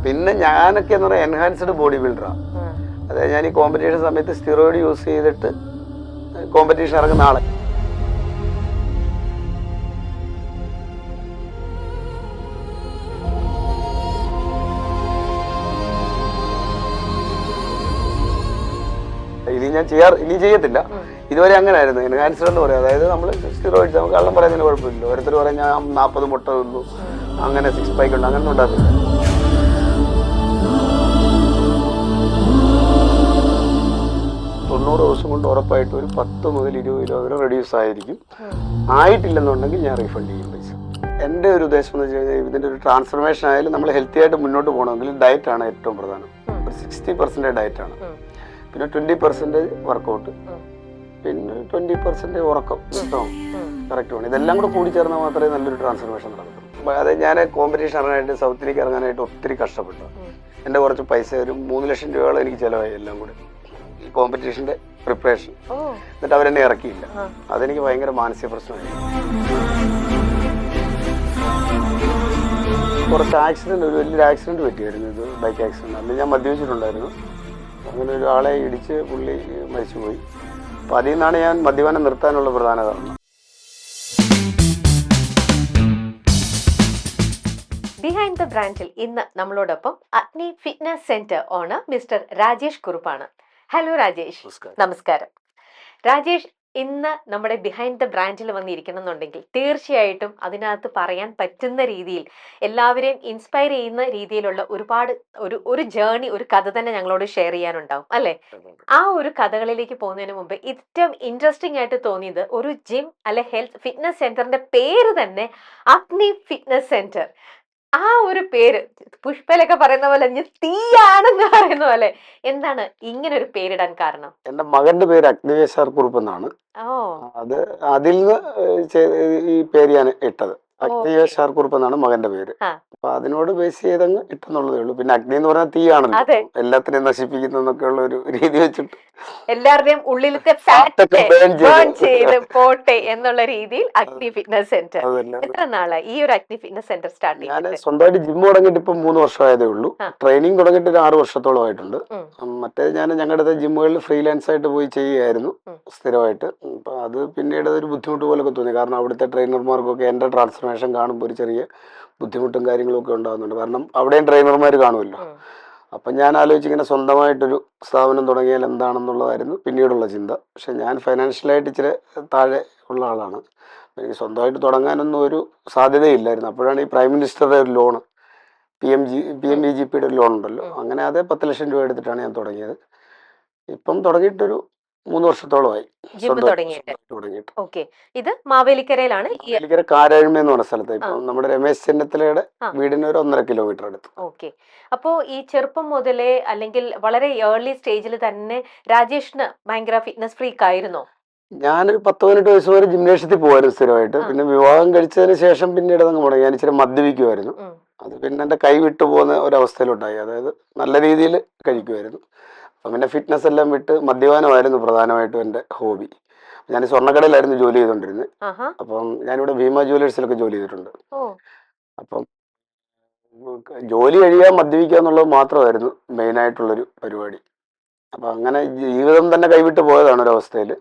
പിന്നെ ഞാനൊക്കെ എന്ന് പറഞ്ഞാൽ എൻഹാൻസ്ഡ് ബോഡി ബിൽഡറാണ്. അതായത് ഞാൻ ഈ കോമ്പറ്റീഷൻ സമയത്ത് സ്റ്റിറോയിഡ് യൂസ് ചെയ്തിട്ട് കോമ്പറ്റീഷൻ ഇറങ്ങുന്ന ആളെ. ഇനി ചെയ്യത്തില്ല. ഇതുവരെ അങ്ങനെ ആയിരുന്നു എൻഹാൻസ്ഡ് എന്ന് പറയാം. അതായത് നമ്മൾ സ്റ്റിറോയിഡ്സ് നമുക്ക് കള്ളം പറയുന്നതിന് കുഴപ്പമില്ല. ഓരോരുത്തർ പറയാൻ ഞാൻ 40 മുട്ട തന്നു, അങ്ങനെ 6 പാക്ക് ഉണ്ട്, അങ്ങനെ ഉണ്ടാക്കില്ല. 90 ദിവസം കൊണ്ട് ഉറപ്പായിട്ട് ഒരു 10 മുതൽ 20 കിലോ വരെ റെഡ്യൂസ് ആയിരിക്കും. ആയിട്ടില്ലെന്നുണ്ടെങ്കിൽ ഞാൻ റീഫണ്ട് ചെയ്യും പൈസ. എൻ്റെ ഒരു ഉദ്ദേശം എന്ന് വെച്ച് കഴിഞ്ഞാൽ ഇതിൻ്റെ ഒരു ട്രാൻസ്ഫർമേഷൻ ആയാലും നമ്മൾ ഹെൽത്തി ആയിട്ട് മുന്നോട്ട് പോകണമെങ്കിൽ ഡയറ്റാണ് ഏറ്റവും പ്രധാനം. ഒരു 60% ഡയറ്റാണ്, പിന്നെ 20% വർക്കൗട്ട്, പിന്നെ 20% ഉറക്കം കറക്റ്റ് വേണം. ഇതെല്ലാം കൂടെ കൂടി ചേർന്നാൽ മാത്രമേ നല്ലൊരു ട്രാൻസ്ഫർമേഷൻ നടക്കൂ. അതായത് ഞാൻ കോമ്പറ്റീഷൻ ഇറങ്ങാനായിട്ട് സൗത്തിലേക്ക് ഇറങ്ങാനായിട്ട് ഒത്തിരി കഷ്ടപ്പെട്ടു. എൻ്റെ കുറച്ച് പൈസ ഒരു 3 ലക്ഷം രൂപയോളം എനിക്ക് ചിലവായി എല്ലാം കൂടെ ഈ കോമ്പറ്റീഷൻ്റെ പ്രിപ്പറേഷൻ. എന്നിട്ട് അവരെന്നെ ഇറക്കിയില്ല. അതെനിക്ക് ഭയങ്കര മാനസിക പ്രശ്നമായി. കുറച്ച് ആക്സിഡൻറ്റ്, ഒരു വലിയൊരു ആക്സിഡൻറ്റ് പറ്റിയായിരുന്നു. ഇത് ബൈക്ക് ആക്സിഡൻറ്റ്. അന്ന് ഞാൻ മദ്യപിച്ചിട്ടുണ്ടായിരുന്നു. അങ്ങനെ ഒരാളെ ഇടിച്ച് പുള്ളി മരിച്ചുപോയി. അപ്പോൾ അതിൽ നിന്നാണ് ഞാൻ മദ്യപാനം നിർത്താനുള്ള പ്രധാന കാരണം. ബിഹൈൻഡ് ദ ബ്രാൻഡിൽ ഇന്ന് നമ്മളോടൊപ്പം Agni fitness centre owner mister Rajesh കുറുപ്പാണ്. ഹലോ രാജേഷ്. നമസ്കാരം രാജേഷ്. ഇന്ന് നമ്മുടെ ബിഹൈൻഡ് ദ ബ്രാൻഡിൽ വന്നിരിക്കണമെന്നുണ്ടെങ്കിൽ തീർച്ചയായിട്ടും അതിനകത്ത് പറയാൻ പറ്റുന്ന രീതിയിൽ എല്ലാവരെയും ഇൻസ്പയർ ചെയ്യുന്ന രീതിയിലുള്ള ഒരുപാട് ഒരു ജേർണി, ഒരു കഥ തന്നെ ഞങ്ങളോട് ഷെയർ ചെയ്യാനുണ്ടാവും അല്ലെ? ആ ഒരു കഥകളിലേക്ക് പോകുന്നതിന് മുമ്പ് ഏറ്റവും ഇൻട്രസ്റ്റിംഗ് ആയിട്ട് തോന്നിയത് ഒരു ജിം അല്ലെ ഹെൽത്ത് ഫിറ്റ്നസ് സെന്ററിന്റെ പേര് തന്നെ അഗ്നി ഫിറ്റ്നസ് സെന്റർ. ആ ഒരു പേര് പുഷ്പയിലൊക്കെ പറയുന്ന പോലെ തീയാണെന്ന് പറയുന്ന പോലെ, എന്താണ് ഇങ്ങനെ ഒരു പേരിടാൻ കാരണം? എന്റെ മകന്റെ പേര് അഗ്നിവേശ് കുറുപ്പ് എന്നാണ്. അത് അതിൽ നിന്ന് ഈ പേര് ഞാൻ ഇട്ടത്. അഗ്നിവേശ് കുറുപ്പ് എന്നാണ് മകന്റെ പേര്. അപ്പൊ അതിനോട് ബേസ് ചെയ്തങ്ങ് ഇട്ടെന്നുള്ളതേ ഉള്ളൂ. പിന്നെ അഗ്നി എന്ന് പറഞ്ഞാൽ തീയാണല്ലോ, എല്ലാത്തിനെയും നശിപ്പിക്കുന്നൊക്കെ ഉള്ള ഒരു രീതി വെച്ചിട്ട് എല്ലാവരുടെയും ഉള്ളിലത്തെ ഫാറ്റ് ബേൺ ചെയ്ത് പോട്ടെ എന്നുള്ള രീതിയിൽ അഗ്നി ഫിറ്റ്നസ് സെന്റർ. എത്ര നാളായി ഈ ഒരു അഗ്നി ഫിറ്റ്നസ് സെന്റർ സ്റ്റാർട്ട് ഞാൻ സ്വന്തമായിട്ട് ജിം തുടങ്ങിയിട്ട് ഇപ്പം 3 വർഷമായതേ ഉള്ളൂ. ട്രെയിനിങ് തുടങ്ങിയിട്ട് ഒരു 6 വർഷത്തോളം ആയിട്ടുണ്ട്. മറ്റേത് ഞാൻ ഞങ്ങളുടെ ജിമ്മുകളിൽ ഫ്രീലാൻസ് ആയിട്ട് പോയി ചെയ്യുകയായിരുന്നു സ്ഥിരമായിട്ട്. അപ്പൊ അത് പിന്നീട് ഒരു ബുദ്ധിമുട്ട് പോലൊക്കെ തോന്നി. കാരണം അവിടുത്തെ ട്രെയിനർമാർക്കൊക്കെ എൻ്റെ ട്രാൻസ്ഫർമേഷൻ കാണുമ്പോൾ ഒരു ചെറിയ ബുദ്ധിമുട്ടും കാര്യങ്ങളും ഒക്കെ ഉണ്ടാകുന്നുണ്ട്. കാരണം അവിടെയും ട്രെയിനർമാർ കാണുമല്ലോ. അപ്പം ഞാൻ ആലോചിച്ചിങ്ങനെ സ്വന്തമായിട്ടൊരു സ്ഥാപനം തുടങ്ങിയാൽ എന്താണെന്നുള്ളതായിരുന്നു പിന്നീടുള്ള ചിന്ത. പക്ഷെ ഞാൻ ഫൈനാൻഷ്യലായിട്ട് ഇച്ചിരി താഴെ ഉള്ള ആളാണ്. എനിക്ക് സ്വന്തമായിട്ട് തുടങ്ങാനൊന്നും ഒരു സാധ്യതയില്ലായിരുന്നു. അപ്പോഴാണ് ഈ പ്രൈം മിനിസ്റ്ററുടെ ഒരു ലോണ്, PMVGPയുടെ ഒരു ലോൺ ഉണ്ടല്ലോ, അങ്ങനെ അത് 10 ലക്ഷം രൂപ എടുത്തിട്ടാണ് ഞാൻ തുടങ്ങിയത്. ഇപ്പം തുടങ്ങിയിട്ടൊരു 3 വർഷത്തോളമായി തുടങ്ങിയിട്ട്. ഇത് മാവേലിക്കരയിലാണ്, മാവേലിക്കര കാരാഴ്മ എന്ന് പറഞ്ഞ സ്ഥലത്ത്. ഇപ്പം നമ്മുടെ രമേശ് ചെന്നിത്തലയുടെ വീടിന് ഒരു 1.5 കിലോമീറ്റർ അടുത്ത്. അപ്പോ ഈ ചെറുപ്പം മുതലേ അല്ലെങ്കിൽ വളരെ ഏർലി സ്റ്റേജിൽ തന്നെ രാജേഷിന് ഭയങ്കര ഫിറ്റ്നസ് ഫ്രീക്ക് ആയിരുന്നോ? ഞാനൊരു 10-18 വയസ്സ് വരെ ജിംനേഷ്യത്തിൽ പോകുമായിരുന്നു സ്ഥിരമായിട്ട്. പിന്നെ വിവാഹം കഴിച്ചതിന് ശേഷം പിന്നീട് അതങ്ങ് മുടങ്ങി. ഞാൻ ഇച്ചിരി മദ്യപിക്കുമായിരുന്നു. അത് പിന്നെ എൻ്റെ കൈ വിട്ടു പോകുന്ന ഒരവസ്ഥയിലുണ്ടായി. അതായത് നല്ല രീതിയിൽ കഴിക്കുമായിരുന്നു. അപ്പം പിന്നെ ഫിറ്റ്നസ് എല്ലാം വിട്ട് മദ്യപാനമായിരുന്നു പ്രധാനമായിട്ടും എൻ്റെ ഹോബി. ഞാൻ സ്വർണ്ണക്കടയിലായിരുന്നു ജോലി ചെയ്തുകൊണ്ടിരുന്നത്. അപ്പം ഞാനിവിടെ ഭീമ ജുവലേഴ്സിലൊക്കെ ജോലി ചെയ്തിട്ടുണ്ട്. അപ്പം ജോലി കഴിയാൻ മദ്യപിക്കുക എന്നുള്ളത് മാത്രമായിരുന്നു മെയിനായിട്ടുള്ളൊരു പരിപാടി. അപ്പം അങ്ങനെ ജീവിതം തന്നെ കൈവിട്ട് പോയതാണ് ഒരവസ്ഥയിൽ.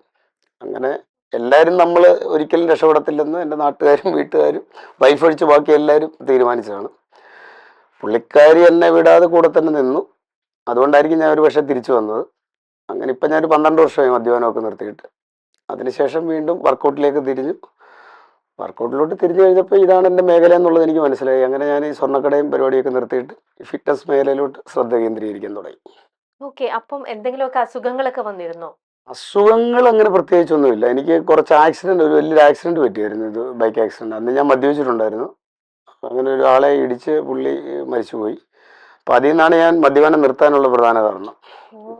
അങ്ങനെ എല്ലാവരും നമ്മൾ ഒരിക്കലും രക്ഷപ്പെടത്തില്ലെന്ന് എൻ്റെ നാട്ടുകാരും വീട്ടുകാരും വൈഫ് ഒഴിച്ച് ബാക്കി എല്ലാവരും തീരുമാനിച്ചതാണ്. പുള്ളിക്കാരി എന്നെ വിടാതെ കൂടെ തന്നെ നിന്നു. അതുകൊണ്ടായിരിക്കും ഞാൻ ഒരു പക്ഷേ തിരിച്ചു വന്നത്. അങ്ങനെ ഇപ്പം ഞാനൊരു 12 വർഷമായി മദ്യപാനമൊക്കെ നിർത്തിയിട്ട്. അതിനുശേഷം വീണ്ടും വർക്കൗട്ടിലേക്ക് തിരിഞ്ഞു. വർക്കൗട്ടിലോട്ട് തിരിഞ്ഞു കഴിഞ്ഞപ്പോൾ ഇതാണ് എൻ്റെ മേഖല എന്നുള്ളത് എനിക്ക് മനസ്സിലായി. അങ്ങനെ ഞാൻ ഈ സ്വർണ്ണക്കടയും പരിപാടിയൊക്കെ നിർത്തിയിട്ട് ഫിറ്റ്നസ് മേഖലയിലോട്ട് ശ്രദ്ധ കേന്ദ്രീകരിക്കാൻ തുടങ്ങി. അപ്പം എന്തെങ്കിലുമൊക്കെ അസുഖങ്ങളൊക്കെ വന്നിരുന്നോ? അസുഖങ്ങൾ അങ്ങനെ പ്രത്യേകിച്ചൊന്നുമില്ല. എനിക്ക് കുറച്ച് ആക്സിഡൻറ്റ്, ഒരു വലിയൊരു ആക്സിഡൻറ്റ് പറ്റിയായിരുന്നു. ഇത് ബൈക്ക് ആക്സിഡൻറ്റ്. അന്ന് ഞാൻ മദ്യപിച്ചിട്ടുണ്ടായിരുന്നു. അങ്ങനെ ഒരാളെ ഇടിച്ച് പുള്ളി മരിച്ചുപോയി. അപ്പോൾ അതിൽ നിന്നാണ് ഞാൻ മദ്യപാനം നിർത്താനുള്ള പ്രധാന കാരണം.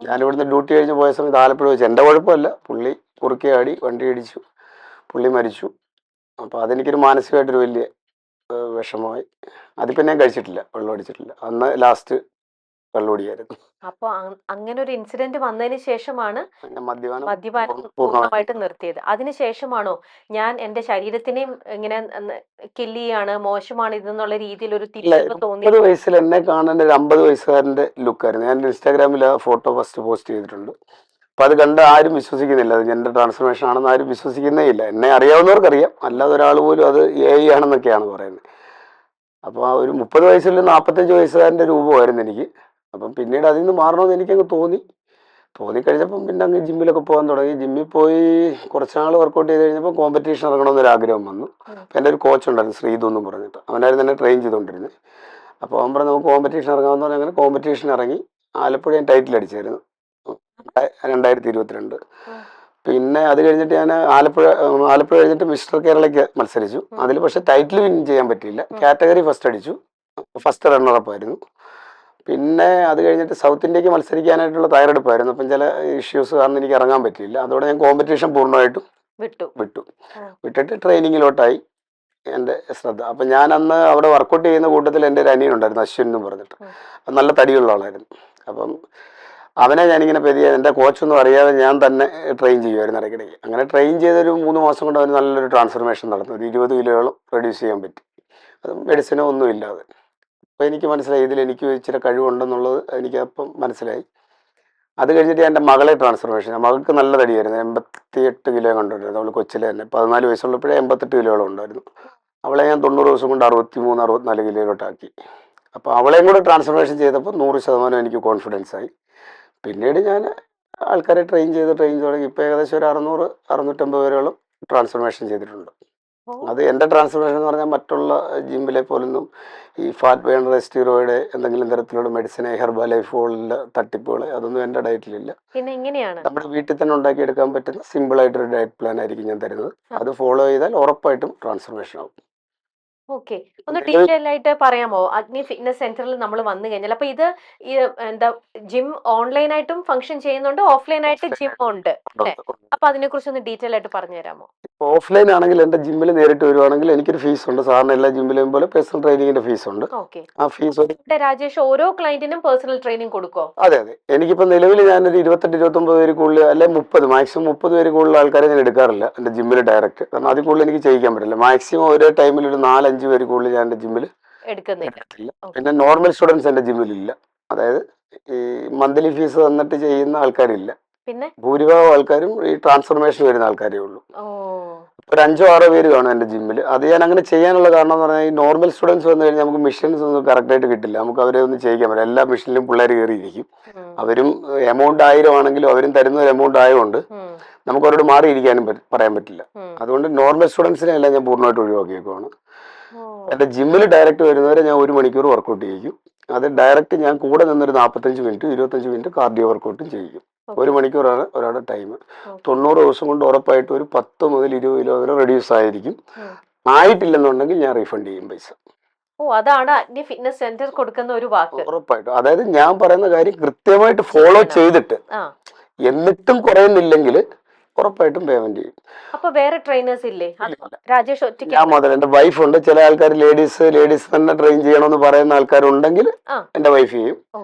ഞാനിവിടുന്ന് ഡ്യൂട്ടി കഴിഞ്ഞ് പോയ സമയത്ത് ആലപ്പുഴ വെച്ച്, എൻ്റെ കുഴപ്പമല്ല, പുള്ളി കുറുക്കെ ആടി വണ്ടി ഇടിച്ചു, പുള്ളി മരിച്ചു. അപ്പോൾ അതെനിക്കൊരു മാനസികമായിട്ടൊരു വലിയ വിഷമമായി. അതിപ്പോൾ ഞാൻ കഴിച്ചിട്ടില്ല, വെള്ളം അടിച്ചിട്ടില്ല. അന്ന് ലാസ്റ്റ് കള്ളുടിയായിരുന്നു. അപ്പൊ അങ്ങനെ ഒരു ഇൻസിഡന്റ് വന്നതിന് ശേഷമാണ് പിന്നെ മദ്യപാനം മദ്യപാനം പൂർണ്ണമായിട്ട് നിർത്തിയത്. അതിനുശേഷമാണോ ഞാൻ എന്റെ ശരീരത്തിനെയും ഇങ്ങനെ കില്ല് ചെയ്യാണ്, മോശമാണ് ഇതെന്നുള്ള രീതിയിൽ ഒരു തിരിച്ചറിവ് തോന്നി? 30 വയസ്സിൽ എന്നെ കാണേണ്ട ഒരു 50 വയസ്സുകാരന്റെ ലുക്കായിരുന്നു. ഞാൻ ഇൻസ്റ്റാഗ്രാമിൽ ആ ഫോട്ടോ ഫസ്റ്റ് പോസ്റ്റ് ചെയ്തിട്ടുണ്ട്. അപ്പൊ അത് കണ്ട് ആരും വിശ്വസിക്കുന്നില്ല, അത് എന്റെ ട്രാൻസ്ഫോർമേഷൻ ആണെന്ന് ആരും വിശ്വസിക്കുന്നേ ഇല്ല. എന്നെ അറിയാവുന്നവർക്കറിയാം, അല്ലാതെ ഒരാൾ പോലും അത് AI ആണെന്നൊക്കെയാണ് പറയുന്നത്. അപ്പോൾ ആ ഒരു 30 വയസ്സിൽ 45 വയസ്സുകാരന്റെ രൂപമായിരുന്നു എനിക്ക്. അപ്പം പിന്നീട് അതിൽ നിന്ന് മാറണമെന്ന് എനിക്കങ്ങ് തോന്നിക്കഴിഞ്ഞപ്പം പിന്നെ അങ്ങ് ജിമ്മിലൊക്കെ പോകാൻ തുടങ്ങി. ജിമ്മിൽ പോയി കുറച്ചാൾ വർക്കൗട്ട് ചെയ്ത് കഴിഞ്ഞപ്പോൾ കോമ്പറ്റീഷൻ ഇറങ്ങണമെന്നൊരു ആഗ്രഹം വന്നു. അപ്പം എൻ്റെ ഒരു കോച്ച് ഉണ്ടായിരുന്നു, ശ്രീതു എന്നും പറഞ്ഞിട്ട്, അവനായിരുന്നു എന്നെ ട്രെയിൻ ചെയ്തുകൊണ്ടിരുന്നത്. അപ്പോൾ അവൻ പറഞ്ഞു നമുക്ക് കോമ്പറ്റീഷൻ ഇറങ്ങാമെന്ന് പറഞ്ഞാൽ അങ്ങനെ കോമ്പറ്റീഷൻ ഇറങ്ങി. ആലപ്പുഴ ഞാൻ ടൈറ്റിൽ അടിച്ചായിരുന്നു 2022. പിന്നെ അത് കഴിഞ്ഞിട്ട് ഞാൻ ആലപ്പുഴ കഴിഞ്ഞിട്ട് മിസ്റ്റർ കേരളയ്ക്ക് മത്സരിച്ചു. അതിൽ പക്ഷേ ടൈറ്റിൽ വിൻ ചെയ്യാൻ പറ്റിയില്ല. കാറ്റഗറി ഫസ്റ്റ് അടിച്ചു, ഫസ്റ്റ് റണ്ണറപ്പ് ആയിരുന്നു. പിന്നെ അത് കഴിഞ്ഞിട്ട് സൗത്ത് ഇന്ത്യക്ക് മത്സരിക്കാനായിട്ടുള്ള തയ്യാറെടുപ്പായിരുന്നു. അപ്പം ചില ഇഷ്യൂസ് കാരണം എനിക്ക് ഇറങ്ങാൻ പറ്റിയില്ല. അതോടെ ഞാൻ കോമ്പറ്റീഷൻ പൂർണ്ണമായിട്ടും വിട്ടിട്ട് ട്രെയിനിങ്ങിലോട്ടായി എൻ്റെ ശ്രദ്ധ. അപ്പം ഞാൻ അന്ന് അവിടെ വർക്കൗട്ട് ചെയ്യുന്ന കൂട്ടത്തിൽ എൻ്റെ ഒരു അനിയനുണ്ടായിരുന്നു, അശ്വിൻ എന്ന് പറഞ്ഞിട്ട്. നല്ല തടിയുള്ള ആളായിരുന്നു. അപ്പം അവനെ ഞാനിങ്ങനെ എൻ്റെ കോച്ചൊന്നും അറിയാതെ ഞാൻ തന്നെ ട്രെയിൻ ചെയ്യുമായിരുന്നു ഇടയ്ക്കിടയ്ക്ക്. അങ്ങനെ ട്രെയിൻ ചെയ്തൊരു 3 മാസം കൊണ്ട് അവന് നല്ലൊരു ട്രാൻസ്ഫോർമേഷൻ നടന്നു. ഒരു 20 കിലോയോളം റെഡ്യൂസ് ചെയ്യാൻ പറ്റി, അത് മെഡിസിനോ ഒന്നും ഇല്ലാതെ. അപ്പോൾ എനിക്ക് മനസ്സിലായി ഇതിൽ എനിക്ക് ഇച്ചിരി കഴിവുണ്ടെന്നുള്ളത് എനിക്ക് അപ്പം മനസ്സിലായി. അത് കഴിഞ്ഞിട്ട് എൻ്റെ മകളെ ട്രാൻസ്ഫോർമേഷൻ, മകൾക്ക് നല്ല തടിയായിരുന്നു, 88 കിലോ കണ്ടുകൊണ്ടിരുന്നു. അവൾ കൊച്ചിലെ തന്നെ 14 വയസ്സുള്ളപ്പോഴേ 88 കിലോയോളം ഉണ്ടായിരുന്നു. അവളെ ഞാൻ 90 ദിവസം കൊണ്ട് 63-64 കിലോയിലോട്ടാക്കി. അപ്പോൾ അവളെയും കൂടെ ട്രാൻസ്ഫോർമേഷൻ ചെയ്തപ്പോൾ 100% എനിക്ക് കോൺഫിഡൻസ് ആയി. പിന്നീട് ഞാൻ ആൾക്കാരെ ട്രെയിൻ ചെയ്ത് തുടങ്ങി. ഇപ്പോൾ ഏകദേശം ഒരു 600-650 പേരോളം ട്രാൻസ്ഫോർമേഷൻ ചെയ്തിട്ടുണ്ട്. അത് എൻ്റെ ട്രാൻസ്ഫോർമേഷൻ എന്ന് പറഞ്ഞാൽ മറ്റുള്ള ജിമ്മിലെ പോലൊന്നും ഈ ഫാറ്റ് ബേണർ, സ്റ്റീറോയിഡ്, എന്തെങ്കിലും തരത്തിലുള്ള മെഡിസിൻ, ഹെർബലൈഫ് പോലുള്ള തട്ടിപ്പുകൾ അതൊന്നും എൻ്റെ ഡയറ്റിലില്ല. പിന്നെ എങ്ങനെയാണ് നമ്മുടെ വീട്ടിൽ തന്നെ ഉണ്ടാക്കിയെടുക്കാൻ പറ്റുന്ന സിമ്പിൾ ആയിട്ടൊരു ഡയറ്റ് പ്ലാൻ ആയിരിക്കും ഞാൻ തരുന്നത്. അത് ഫോളോ ചെയ്താൽ ഉറപ്പായിട്ടും ട്രാൻസ്ഫോർമേഷൻ ആവും. ഓക്കെ, ഒന്ന് ഡീറ്റെയിൽ ആയിട്ട് പറയാമോ? അഗ്നി ഫിറ്റ്നസ് സെന്ററിൽ നമ്മൾ വന്നു കഴിഞ്ഞാൽ അപ്പൊ ഇത് എന്താ ജിം ഓൺലൈനായിട്ടും ഫംഗ്ഷൻ ചെയ്യുന്നുണ്ട്, ഓഫ്ലൈൻ ആയിട്ട് ജിം ഉണ്ട് അല്ലേ? അപ്പൊ അതിനെ കുറിച്ച് ഒന്ന് ഡീറ്റെയിൽ ആയിട്ട് പറഞ്ഞു തരാമോ? ഓഫ്ലൈൻ ആണെങ്കിൽ എൻ്റെ ജിമ്മിൽ നേരിട്ട് വരുവാണെങ്കിൽ എനിക്കൊരു ഫീസ് ഉണ്ട്. സാറിന് എല്ലാ ജിമ്മിലെയും പോലെ പേഴ്സണൽ ട്രെയിനിങ്ങിന്റെ ഫീസ് ഉണ്ട്. ആ ഫീസ് രാജേഷ് ഓരോ ക്ലയന്റിനും പേഴ്സണൽ ട്രെയിനിങ് കൊടുക്കോ? അതെ. എനിക്കിപ്പോ നിലവിൽ ഞാനൊരു 28-29 പേര് കൂടുതൽ, അല്ലെ 30, മാക്സിമം 30 പേര് കൂടുതൽ ആൾക്കാരെ ഞാൻ എടുക്കാറില്ല എൻ്റെ ജിമ്മിൽ ഡയറക്റ്റ്. കാരണം അതിൽ കൂടുതൽ എനിക്ക് ചെയ്യിക്കാൻ പറ്റില്ല. മാക്സിമം ഒരേ ടൈമിൽ ഒരു 4-5 പേര് കൂടുതൽ ഞാൻ എൻ്റെ ജിമ്മിൽ എടുക്കുന്നില്ല. പിന്നെ നോർമൽ സ്റ്റുഡൻസ് എൻ്റെ ജിമ്മിലില്ല. അതായത് ഈ മന്ത്ലി ഫീസ് തന്നിട്ട് ചെയ്യുന്ന ആൾക്കാരില്ല. പിന്നെ ഭൂരിഭാഗം ആൾക്കാരും ഈ ട്രാൻസ്ഫോർമേഷൻ വരുന്ന ആൾക്കാരേ ഉള്ളൂ. ഒരു 5-6 പേര് കാണും എൻ്റെ ജിമ്മിൽ. അത് ഞാൻ അങ്ങനെ ചെയ്യാനുള്ള കാരണം എന്ന് പറഞ്ഞാൽ ഈ നോർമൽ സ്റ്റുഡൻസ് വന്നു കഴിഞ്ഞാൽ നമുക്ക് മെഷീൻസ് ഒന്നും കറക്റ്റായിട്ട് കിട്ടില്ല. നമുക്ക് അവരെ ഒന്നും ചെയ്യിക്കാൻ പറ്റില്ല. എല്ലാ മെഷീനിലും പിള്ളേർ കയറിയിരിക്കും. അവരും എമൗണ്ട് 1000 ആണെങ്കിലും അവരും തരുന്ന ഒരു എമൗണ്ട് ആയതുകൊണ്ട് നമുക്ക് അവരോട് മാറിയിരിക്കാനും പറയാൻ പറ്റില്ല. അതുകൊണ്ട് നോർമൽ സ്റ്റുഡൻസിനെ എല്ലാം ഞാൻ പൂർണ്ണമായിട്ട് ഒഴിവാക്കിയേക്കുവാണ്. എൻ്റെ ജിമ്മിൽ ഡയറക്റ്റ് വരുന്നവരെ ഞാൻ 1 മണിക്കൂർ വർക്കൗട്ട് ചെയ്യിക്കും. അത് ഡയറക്റ്റ് ഞാൻ കൂടെ നിന്നൊരു 45 മിനിറ്റ് 25 മിനിറ്റ് കാർഡിയോ വർക്കൗട്ടും ചെയ്യിക്കും. 1 മണിക്കൂറാണ് ഒരാളുടെ ടൈം. 90 ദിവസം കൊണ്ട് ഉറപ്പായിട്ട് ഒരു 10 മുതൽ 20 കിലോ വരെ റെഡ്യൂസ് ആയിരിക്കും. ആയിട്ടില്ലെന്നുണ്ടെങ്കിൽ ഞാൻ റീഫണ്ട് ചെയ്യും പൈസ. അതാണ് അഗ്നി ഫിറ്റ്നസ് സെന്റർ കൊടുക്കുന്ന ഒരു വാക്ക്. ഉറപ്പായിട്ടും. അതായത് ഞാൻ പറയുന്ന കാര്യം കൃത്യമായിട്ട് ഫോളോ ചെയ്തിട്ട് എന്നിട്ടും കുറയുന്നില്ലെങ്കിൽ ഉറപ്പായിട്ടും പേയ്മെന്റ് ചെയ്യും. അപ്പൊ വേറെ ട്രെയിനേഴ്സ് ഇല്ലേ? രാജേഷ് ഒറ്റയ്ക്ക്? ഞാൻ മുതൽ എൻ്റെ വൈഫ് ഉണ്ട്. ചില ആൾക്കാർ ലേഡീസ് തന്നെ ട്രെയിൻ ചെയ്യണമെന്ന് പറയുന്ന ആൾക്കാരുണ്ടെങ്കിൽ എൻ്റെ വൈഫ് ചെയ്യും.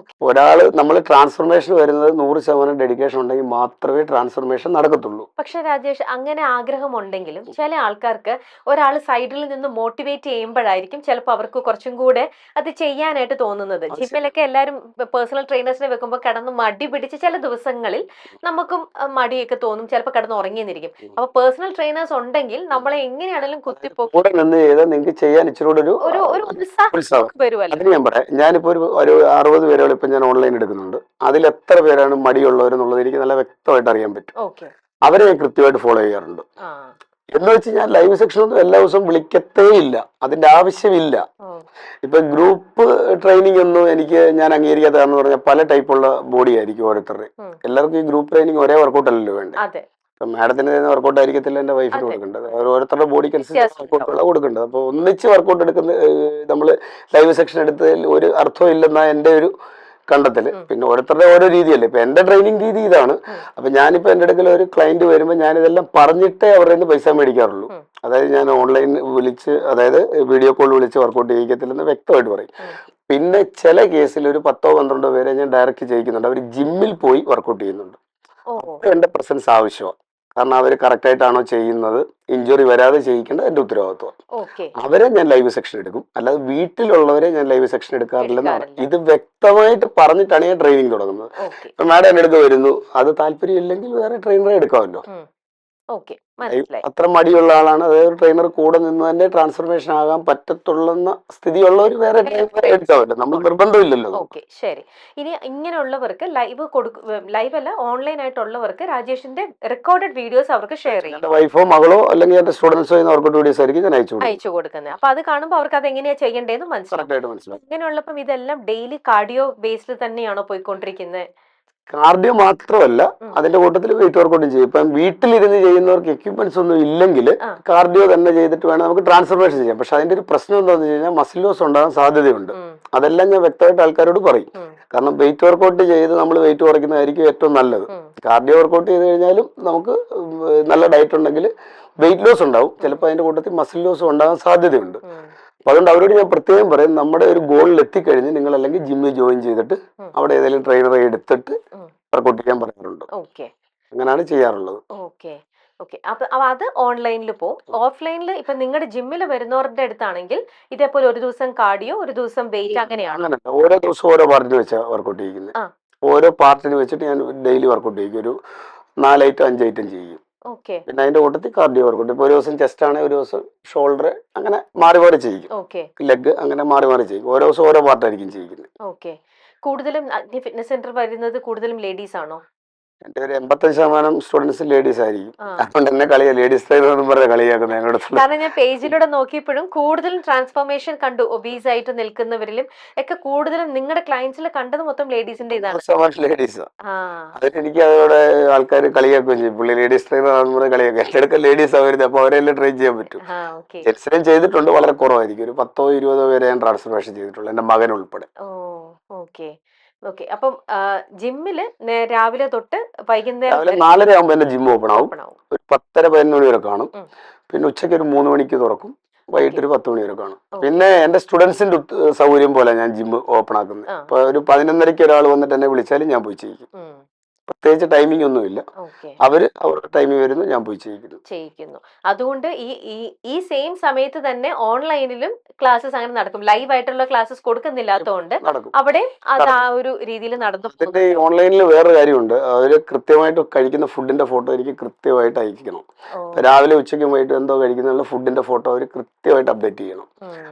ഒരാള് നമ്മൾ ട്രാൻസ്ഫോർമേഷൻ വരുന്നത് 100% ഡെഡിക്കേഷൻ ഉണ്ടെങ്കിൽ മാത്രമേ ട്രാൻസ്ഫോർമേഷൻ നടക്കത്തുള്ളൂ. പക്ഷെ രാജേഷ്, അങ്ങനെ ആഗ്രഹമുണ്ടെങ്കിലും ചില ആൾക്കാർക്ക് ഒരാൾ സൈഡിൽ നിന്ന് മോട്ടിവേറ്റ് ചെയ്യുമ്പോഴായിരിക്കും ചിലപ്പോൾ അവർക്ക് കുറച്ചും കൂടെ അത് ചെയ്യാനായിട്ട് തോന്നുന്നത്. ജിമ്മിലൊക്കെ എല്ലാവരും പേഴ്സണൽ ട്രെയിനേഴ്സിനെ വെക്കുമ്പോൾ കിടന്ന് മടി പിടിച്ച് ചില ദിവസങ്ങളിൽ നമുക്കും മടിയൊക്കെ തോന്നും, ചിലപ്പോൾ കിടന്ന് ഉറങ്ങിയെന്നിരിക്കും. അപ്പൊ പേഴ്സണൽ ട്രെയിനേഴ്സ് ഉണ്ടെങ്കിൽ നമ്മളെ എങ്ങനെയാണെങ്കിലും കൂടെ നിന്ന് ചെയ്താൽ നിങ്ങൾക്ക് ചെയ്യാൻ ഇച്ചിരി ഒരു ഉത്സാഹം വരുമല്ലോ. അതിന് ഞാൻ പറയാം, ഞാനിപ്പോ ഒരു 60 പേരോളം ഇപ്പൊ ഞാൻ ഓൺലൈൻ എടുക്കുന്നുണ്ട്. അതിൽ എത്ര പേരാണ് മടിയുള്ളവരെന്നുള്ളത് എനിക്ക് നല്ല വ്യക്തമായിട്ട് അറിയാൻ പറ്റും. അവരെ ഞാൻ കൃത്യമായിട്ട് ഫോളോ ചെയ്യാറുണ്ട്. എന്ന് വെച്ച് ഞാൻ ലൈവ് സെക്ഷനൊന്നും എല്ലാ ദിവസവും വിളിക്കത്തേ ഇല്ല, അതിന്റെ ആവശ്യമില്ല. ഇപ്പൊ ഗ്രൂപ്പ് ട്രെയിനിങ് ഒന്നും ഞാൻ അംഗീകരിക്കാത്തതാണെന്ന് പറഞ്ഞാൽ പല ടൈപ്പുള്ള ബോഡി ആയിരിക്കും ഓരോരുത്തരുടെ. എല്ലാവർക്കും ഈ ഗ്രൂപ്പ് ട്രെയിനിങ് ഒരേ വർക്കൗട്ട് അല്ലല്ലോ വേണ്ടത്. ഇപ്പൊ മാഡത്തിന് വർക്കൗട്ട് ആയിരിക്കത്തില്ല എൻ്റെ വൈഫിന് കൊടുക്കേണ്ടത്. ഓരോരുത്തരുടെ ബോഡിക്ക് അനുസരിച്ച് വർക്കൗട്ടുകളാണ് കൊടുക്കേണ്ടത്. അപ്പോൾ ഒന്നിച്ച് വർക്കൗട്ട് എടുക്കുന്ന നമ്മൾ ലൈവ് സെക്ഷൻ എടുത്തതിൽ ഒരു അർത്ഥം ഇല്ലെന്നാ എൻ്റെ ഒരു കണ്ടെത്തൽ. പിന്നെ ഓരോരുത്തരുടെ ഓരോ രീതിയല്ലേ. ഇപ്പൊ എൻ്റെ ട്രെയിനിങ് രീതി ഇതാണ്. അപ്പൊ ഞാനിപ്പോ എൻ്റെ അടുക്കൽ ഒരു ക്ലയന്റ് വരുമ്പോൾ ഞാനിതെല്ലാം പറഞ്ഞിട്ടേ അവരുടെ നിന്ന് പൈസ മേടിക്കാറുള്ളൂ. അതായത് ഞാൻ ഓൺലൈൻ വിളിച്ച്, അതായത് വീഡിയോ കോൾ വിളിച്ച് വർക്കൗട്ട് ചെയ്യിക്കത്തില്ലെന്ന് വ്യക്തമായിട്ട് പറയും. പിന്നെ ചില കേസിൽ ഒരു 10-12 പേരെ ഞാൻ ഡയറക്റ്റ് ചെയ്യിക്കുന്നുണ്ട്. അവർ ജിമ്മിൽ പോയി വർക്കൗട്ട് ചെയ്യുന്നുണ്ട്. എന്റെ പ്രസൻസ് ആവശ്യമാണ്. കാരണം അവർ കറക്റ്റ് ആയിട്ടാണോ ചെയ്യുന്നത്, ഇഞ്ചുറി വരാതെ ചെയ്യിക്കേണ്ടത് എന്റെ ഉത്തരവാദിത്വമാണ്. അവരെ ഞാൻ ലൈവ് സെക്ഷൻ എടുക്കും. അല്ലാതെ വീട്ടിലുള്ളവരെ ഞാൻ ലൈവ് സെക്ഷൻ എടുക്കാറില്ലെന്നാണ്. ഇത് വ്യക്തമായിട്ട് പറഞ്ഞിട്ടാണ് ഞാൻ ട്രെയിനിങ് തുടങ്ങുന്നത്. ഇപ്പൊ മാഡം എന്റെ അടുത്ത് വരുന്നു, അത് താല്പര്യം ഇല്ലെങ്കിൽ വേറെ ട്രെയിനറെ എടുക്കാമല്ലോ. അത്ര മടിയുള്ള ആളാണ്, അതായത് ട്രെയിനർ കൂടെ നിന്ന് തന്നെ ട്രാൻസ്ഫർമേഷൻ ആകാൻ പറ്റത്തുള്ള സ്ഥിതിയുള്ളവർ വേറെ ട്രെയിനറെ എടുക്കാമല്ലോ. നമ്മൾ നിർബന്ധമില്ലല്ലോ. ശരി. ഇനി ഇങ്ങനെയുള്ളവർക്ക് ലൈവ് അല്ല, ഓൺലൈൻ ആയിട്ടുള്ളവർക്ക് രാജേഷിന്റെ റെക്കോർഡഡ് വീഡിയോസ് അവർക്ക് ഷെയർ ചെയ്യാം. എന്റെ വൈഫോ മകളോ അല്ലെങ്കിൽ എന്റെ സ്റ്റുഡൻസോ വർക്കൗട്ട് വീഡിയോസ് ആയിരിക്കും ഞാൻ അയച്ചു കൊടുക്കുന്നത്. അപ്പൊ അത് കാണുമ്പോൾ അവർക്ക് അത് എങ്ങനെയാ ചെയ്യേണ്ടതെന്ന് മനസ്സിലാവും. ഇങ്ങനെയുള്ളപ്പം ഇതെല്ലാം ഡെയിലി കാർഡിയോ ബേസ്ഡ് തന്നെയാണോ പോയിക്കൊണ്ടിരിക്കുന്നത്? കാർഡിയോ മാത്രമല്ല, അതിന്റെ കൂട്ടത്തിൽ വെയിറ്റ് വർക്കൗട്ടും ചെയ്യും. ഇപ്പം വീട്ടിലിരുന്ന് ചെയ്യുന്നവർക്ക് എക്യുപ്മെന്റ്സ് ഒന്നും ഇല്ലെങ്കിൽ കാർഡിയോ തന്നെ ചെയ്തിട്ട് വേണം നമുക്ക് ട്രാൻസ്ഫർമേഷൻ ചെയ്യാം. പക്ഷെ അതിന്റെ ഒരു പ്രശ്നം എന്താണെന്ന് വെച്ച് കഴിഞ്ഞാൽ മസിൽ ലോസ് ഉണ്ടാകാൻ സാധ്യതയുണ്ട്. അതെല്ലാം ഞാൻ വ്യക്തമായിട്ട് ആൾക്കാരോട് പറയും. കാരണം വെയിറ്റ് വർക്കൗട്ട് ചെയ്ത് നമ്മൾ വെയിറ്റ് കുറയ്ക്കുന്നതായിരിക്കും ഏറ്റവും നല്ലത്. കാർഡിയോ വർക്കൗട്ട് ചെയ്ത് കഴിഞ്ഞാലും നമുക്ക് നല്ല ഡയറ്റ് ഉണ്ടെങ്കിൽ വെയിറ്റ് ലോസ് ഉണ്ടാവും. ചിലപ്പോൾ അതിന്റെ കൂട്ടത്തിൽ മസിൽ ലോസും ഉണ്ടാകാൻ സാധ്യതയുണ്ട്. അപ്പൊ അതുകൊണ്ട് അവരോട് ഞാൻ പ്രത്യേകം പറയും, നമ്മുടെ ഒരു ഗോളിൽ എത്തിക്കഴിഞ്ഞ് നിങ്ങൾ അല്ലെങ്കിൽ ജിമ്മിൽ ജോയിൻ ചെയ്തിട്ട് അവിടെ ഏതെങ്കിലും ട്രെയിനറെ എടുത്തിട്ട് വർക്കൗട്ട് ചെയ്യാൻ പറയാറുണ്ട്. അങ്ങനെയാണ് ചെയ്യാറുള്ളത്. അപ്പൊ അത് ഓൺലൈനിൽ പോകും. ഓഫ്ലൈനിൽ ഇപ്പൊ നിങ്ങളുടെ ജിമ്മിൽ വരുന്നവരുടെ അടുത്താണെങ്കിൽ ഇതേപോലെ ഒരു ദിവസം കാർഡിയോ, ഒരു ദിവസം വെയിറ്റ്, അങ്ങനെയാണ്? അങ്ങനല്ല, ഓരോ ദിവസം ഓരോ പാർട്ടിന് വെച്ചാൽ വർക്കൗട്ട് ചെയ്യുന്നത്. ഓരോ പാർട്ടിന് വെച്ചിട്ട് ഞാൻ ഡെയിലി വർക്കൗട്ട് ചെയ്യും. ഒരു 4 ഐറ്റം 5 ഐറ്റം ചെയ്യും. പിന്നെ അതിന്റെ കൂട്ടത്തിൽ കാർഡിയോ വർക്കൗട്ട്. ഇപ്പൊ ഒരു ദിവസം ചെസ്റ്റ് ആണെങ്കിൽ ഒരു ദിവസം ഷോൾഡർ, അങ്ങനെ മാറി മാറി ചെയ്യും. ലെഗ്, അങ്ങനെ മാറി മാറി ചെയ്യും. ഓരോ ദിവസം ഓരോ പാർട്ടായിരിക്കും ചെയ്യുന്നത്. കൂടുതലും ഫിറ്റ്നസ് സെന്റർ വരുന്നത് കൂടുതലും ലേഡീസ് ആണോ? എന്റെ ഒരു 85% സ്റ്റുഡൻസ് ലേഡീസ് ആയിരിക്കും. അതുകൊണ്ട് എന്നെ ലേഡീസ് പറഞ്ഞ കളിയാക്കുന്നത് എന്നോട്. കാരണം ഞാൻ പേജിലൂടെ നോക്കിയപ്പോഴും കൂടുതലും ട്രാൻസ്ഫോർമേഷൻ കണ്ടു. ഒബീസ് ആയിട്ട് നിൽക്കുന്നവരിലും ഒക്കെ കൂടുതലും നിങ്ങളുടെ ക്ലയൻസിൽ കണ്ടത് മൊത്തം ലേഡീസിന്റെ ഇതാണ്. ലേഡീസ്. അതിനെനിക്ക് അതോടെ ആൾക്കാർ കളിയാക്കുകയും ചെയ്യും. പുള്ളി ലേഡീസ് ട്രെയിനർ കളിയാക്കുക. എന്റെ അടുക്ക ലേഡീസ് വരുന്നത്, അപ്പൊ അവരെല്ലാം ട്രെയിൻ ചെയ്യാൻ പറ്റും. ജെൻസിനും ചെയ്തിട്ടുണ്ട്, വളരെ കുറവായിരിക്കും. ഒരു 10-20 പേരെ ഞാൻ ട്രാൻസ്ഫോർമേഷൻ ചെയ്തിട്ടുള്ളൂ, എന്റെ മകൻ ഉൾപ്പെടെ. അപ്പം ജിമ്മില് രാവിലെ തൊട്ട് വൈകുന്നേരം 4:30 ആകുമ്പോ എന്റെ ജിം ഓപ്പൺ ആവും. ഒരു 10:30-11 മണി വരെ കാണും. പിന്നെ ഉച്ചയ്ക്ക് ഒരു 3 മണിക്ക് തുറക്കും. വൈകിട്ട് ഒരു 10 മണി വരെ കാണും. പിന്നെ എന്റെ സ്റ്റുഡൻസിന്റെ സൗകര്യം പോലെ ഞാൻ ജിം ഓപ്പൺ ആക്കുന്നത്. ഇപ്പൊ ഒരു 11:30 ഒരാൾ വന്നിട്ട് എന്നെ വിളിച്ചാലും ഞാൻ പോയി ചെയ്യിക്കും. പ്രത്യേകിച്ച് ടൈമിംഗ് ഒന്നുമില്ല. അവര് അവരുടെ ടൈമിൽ വരുന്നു, ഞാൻ പോയി ചെയ്യിക്കുന്നു. അതുകൊണ്ട് ഈ സെയിം സമയത്ത് തന്നെ ഓൺലൈനിലും ക്ലാസ്സസ് അങ്ങനെ നടക്കും. ലൈവ് ആയിട്ടുള്ള ക്ലാസ്സസ് കൊടുക്കുന്നില്ലാത്തതുകൊണ്ട് അവിടെ അത് ആ ഒരു രീതിയിൽ നടന്നു. അതിന്റെ ഓൺലൈനിൽ വേറെ കാര്യമുണ്ട്. അവര് കൃത്യമായിട്ട് കഴിക്കുന്ന ഫുഡിന്റെ ഫോട്ടോ എനിക്ക് കൃത്യമായിട്ട് അയക്കണം. രാവിലെ ഉച്ചയ്ക്കും വൈകിട്ട് എന്തോ കഴിക്കുന്ന ഫുഡിന്റെ ഫോട്ടോ അവർ കൃത്യമായിട്ട് അപ്ഡേറ്റ് ചെയ്യണം.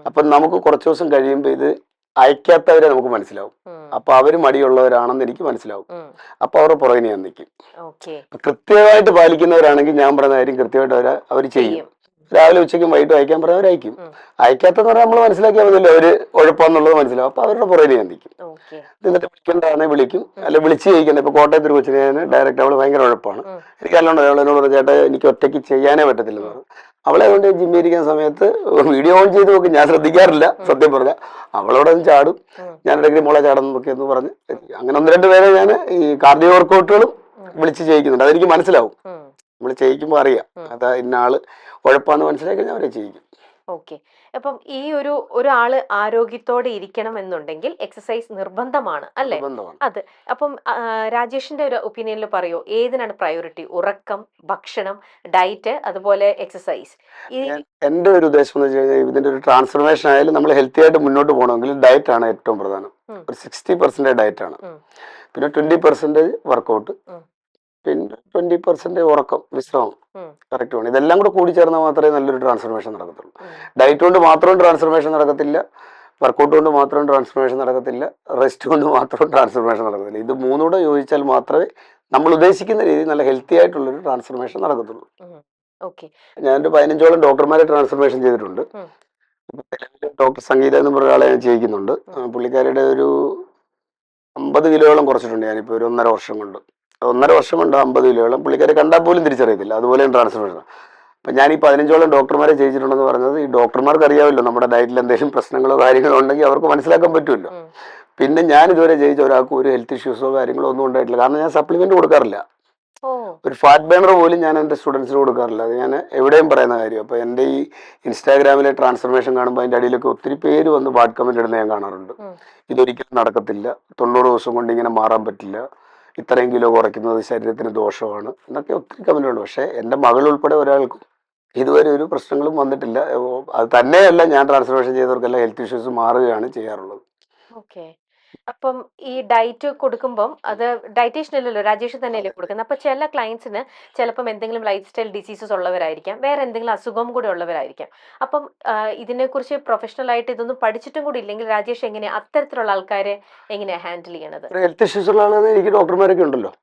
അപ്പൊ നമുക്ക് കുറച്ച് ദിവസം കഴിയുമ്പോൾ ഇത് അയക്കാത്തവരെ നമുക്ക് മനസ്സിലാവും. അപ്പൊ അവര് മടിയുള്ളവരാണെന്ന് എനിക്ക് മനസ്സിലാവും. അപ്പൊ അവരുടെ പുറകിന് ഞാൻ നിൽക്കും. കൃത്യമായിട്ട് പാലിക്കുന്നവരാണെങ്കിൽ ഞാൻ പറഞ്ഞ കാര്യം കൃത്യമായിട്ട് അവർ ചെയ്യും. രാവിലെ ഉച്ചയ്ക്കും വൈകിട്ടും അയക്കാൻ പറഞ്ഞവർ അയക്കും. അയക്കാത്തെന്ന് പറഞ്ഞാൽ നമ്മൾ മനസ്സിലാക്കിയാൽ മതിയല്ലോ അവര് ഉഴപ്പാന്നുള്ളത് മനസ്സിലാവും. അപ്പൊ അവരുടെ പുറകിന് ഞാൻ നിൽക്കും. എന്നിട്ട് വിളിക്കേണ്ടതാണെങ്കിൽ വിളിക്കും, അല്ലെ വിളിച്ച് ചെയ്യിക്കണ്ട. ഇപ്പൊ കോട്ടയത്ത് ഒരു കൊച്ചിനെ ഞാൻ ഡയറക്റ്റ്, അവള് ഭയങ്കര ഉഴപ്പാണ്. എനിക്ക് അല്ലാണ്ട് അവളെന്നോട് പറഞ്ഞ ചേട്ടാ എനിക്ക് ഒറ്റയ്ക്ക് ചെയ്യാനേ പറ്റത്തില്ലെന്ന് പറഞ്ഞു. അവളെ കൊണ്ട് ജിമ്മിൽ ഇരിക്കുന്ന സമയത്ത് വീഡിയോ ഓൺ ചെയ്ത് നോക്കും. ഞാൻ ശ്രദ്ധിക്കാറില്ല സത്യം പറഞ്ഞാൽ. അവളോട് ചാടും, ഞാൻ ഇടയ്ക്ക് മോളെ ചാടുന്നൊക്കെ എന്ന് പറഞ്ഞ് അങ്ങനെ 1-2 പേരെ ഞാൻ ഈ കാർഡിയോ വർക്കൗട്ടുകളും വിളിച്ച് ചെയ്യിക്കുന്നുണ്ട്. അതെനിക്ക് മനസ്സിലാവും. നമ്മൾ ചെയ്യിക്കുമ്പോൾ അറിയാം അതാ ഇന്ന ആള് ഉഴപ്പാന്ന് മനസ്സിലാക്കി കഴിഞ്ഞാൽ അവരെ ചെയ്യിക്കും. അപ്പം ഈ ഒരാള് ആരോഗ്യത്തോടെ ഇരിക്കണം എന്നുണ്ടെങ്കിൽ എക്സസൈസ് നിർബന്ധമാണ് അല്ലേ? അത് അപ്പം രാജേഷിന്റെ ഒരു ഒപ്പീനിയനിൽ പറയോ, ഏതിനാണ് പ്രയോറിറ്റി? ഉറക്കം, ഭക്ഷണം, ഡയറ്റ്, അതുപോലെ എക്സസൈസ്? എന്റെ ഒരു ഉദ്ദേശം എന്ന് വെച്ച് കഴിഞ്ഞാൽ ഇതിന്റെ ഒരു ട്രാൻസ്ഫർമേഷൻ ആയാലും നമ്മൾ ഹെൽത്തി ആയിട്ട് മുന്നോട്ട് പോകണമെങ്കിൽ ഡയറ്റ് ആണ് ഏറ്റവും പ്രധാനം. ഒരു 60% ഡയറ്റ് ആണ്. പിന്നെ 20% വർക്കൗട്ട്, പിന്നെ 20% ഉറക്കം, വിശ്രമം കറക്റ്റ് വേണം. ഇതെല്ലാം കൂടെ കൂടി ചേർന്നാൽ മാത്രമേ നല്ലൊരു ട്രാൻസ്ഫർമേഷൻ നടക്കത്തുള്ളൂ. ഡയറ്റ് കൊണ്ട് മാത്രം ട്രാൻസ്ഫർമേഷൻ നടക്കത്തില്ല, വർക്കൗട്ട് കൊണ്ട് മാത്രം ട്രാൻസ്ഫർമേഷൻ നടക്കത്തില്ല, റെസ്റ്റ് കൊണ്ട് മാത്രം ട്രാൻസ്ഫർമേഷൻ നടക്കത്തില്ല. ഇത് മൂന്നൂടെ യോജിച്ചാൽ മാത്രമേ നമ്മൾ ഉദ്ദേശിക്കുന്ന രീതിയിൽ നല്ല ഹെൽത്തി ആയിട്ടുള്ളൊരു ട്രാൻസ്ഫർമേഷൻ നടക്കത്തുള്ളൂ. ഞാനൊരു 15ഓളം ഡോക്ടർമാരെ ട്രാൻസ്ഫർമേഷൻ ചെയ്തിട്ടുണ്ട്. ഡോക്ടർ സംഗീത എന്ന് പറഞ്ഞ ആളെ ഞാൻ ചെയ്യിക്കുന്നുണ്ട്. പുള്ളിക്കാരുടെ ഒരു 50 കിലോയോളം കുറച്ചിട്ടുണ്ട് ഞാനിപ്പോൾ ഒരു 1.5 വർഷം കൊണ്ട്. 1.5 വർഷം കൊണ്ട് 50 കിലോയോളം. പുള്ളിക്കാരെ കണ്ടാൽ പോലും തിരിച്ചറിയത്തില്ല, അതുപോലെ ട്രാൻസ്ഫർമേഷൻ. അപ്പം ഞാൻ ഈ 15ഓളം ഡോക്ടർമാരെ ചെയ്യിച്ചിട്ടുണ്ടെന്ന് പറഞ്ഞത് ഈ ഡോക്ടർമാർക്ക് അറിയാമല്ലോ നമ്മുടെ ഡയറ്റിൽ എന്തെങ്കിലും പ്രശ്നങ്ങളോ കാര്യങ്ങളോ ഉണ്ടെങ്കിൽ അവർക്ക് മനസ്സിലാക്കാൻ പറ്റുമല്ലോ. പിന്നെ ഞാൻ ഇതുവരെ ചെയ്യിച്ച ഒരാൾക്ക് ഒരു ഹെൽത്ത് ഇഷ്യൂസോ കാര്യങ്ങളോ ഒന്നും ഉണ്ടായിട്ടില്ല. കാരണം ഞാൻ സപ്ലിമെന്റ് കൊടുക്കാറില്ല. ഓ ഒരു ഫാറ്റ് ബേണർ പോലും ഞാൻ എൻ്റെ സ്റ്റുഡൻസിന് കൊടുക്കാറില്ല. അത് ഞാൻ എവിടെയും പറയുന്ന കാര്യം. അപ്പോൾ എൻ്റെ ഈ ഇൻസ്റ്റാഗ്രാമിലെ ട്രാൻസ്ഫർമേഷൻ കാണുമ്പോൾ അതിൻ്റെ അടിയിലൊക്കെ ഒത്തിരി പേര് വന്ന് ബാഡ് കമൻറ്റ് ഇടുന്ന ഞാൻ കാണാറുണ്ട്. ഇതൊരിക്കലും നടക്കത്തില്ല, 90 ദിവസം കൊണ്ട് ഇങ്ങനെ മാറാൻ പറ്റില്ല, ഇത്രയും കിലോ കുറയ്ക്കുന്നത് ശരീരത്തിന് ദോഷമാണ് എന്നൊക്കെ ഒത്തിരി കമൻറ്റുണ്ട്. പക്ഷേ എൻ്റെ മകൾ ഉൾപ്പെടെ ഒരാൾക്കും ഇതുവരെ ഒരു പ്രശ്നങ്ങളും വന്നിട്ടില്ല. അത് തന്നെയല്ല, ഞാൻ ട്രാൻസ്ഫർമേഷൻ ചെയ്തവർക്കെല്ലാം ഹെൽത്ത് ഇഷ്യൂസ് മാറുകയാണ് ചെയ്യാറുള്ളത്. ഓക്കെ. അപ്പം ഈ ഡയറ്റ് കൊടുക്കുമ്പം അത് ഡയറ്റീഷ്യൻ അല്ലല്ലോ, രാജേഷ് തന്നെയല്ലേ കൊടുക്കുന്നത്. അപ്പൊ ചില ക്ലയൻസിന് ചിലപ്പം എന്തെങ്കിലും ലൈഫ് സ്റ്റൈൽ ഡിസീസസ് ഉള്ളവരായിരിക്കാം, വേറെ എന്തെങ്കിലും അസുഖം കൂടെ ഉള്ളവരായിരിക്കാം. അപ്പം ഇതിനെക്കുറിച്ച് പ്രൊഫഷണൽ ആയിട്ട് ഇതൊന്നും പഠിച്ചിട്ടും കൂടി ഇല്ലെങ്കിൽ രാജേഷ് എങ്ങനെയാ അത്തരത്തിലുള്ള ആൾക്കാരെ എങ്ങനെയാ ഹാൻഡിൽ ചെയ്യണത്? ഹെൽത്ത് ഇഷ്യൂസ് ഉള്ള ആളുകൾ എനിക്ക് ഡോക്ടർമാരൊക്കെ ഉണ്ടല്ലോ.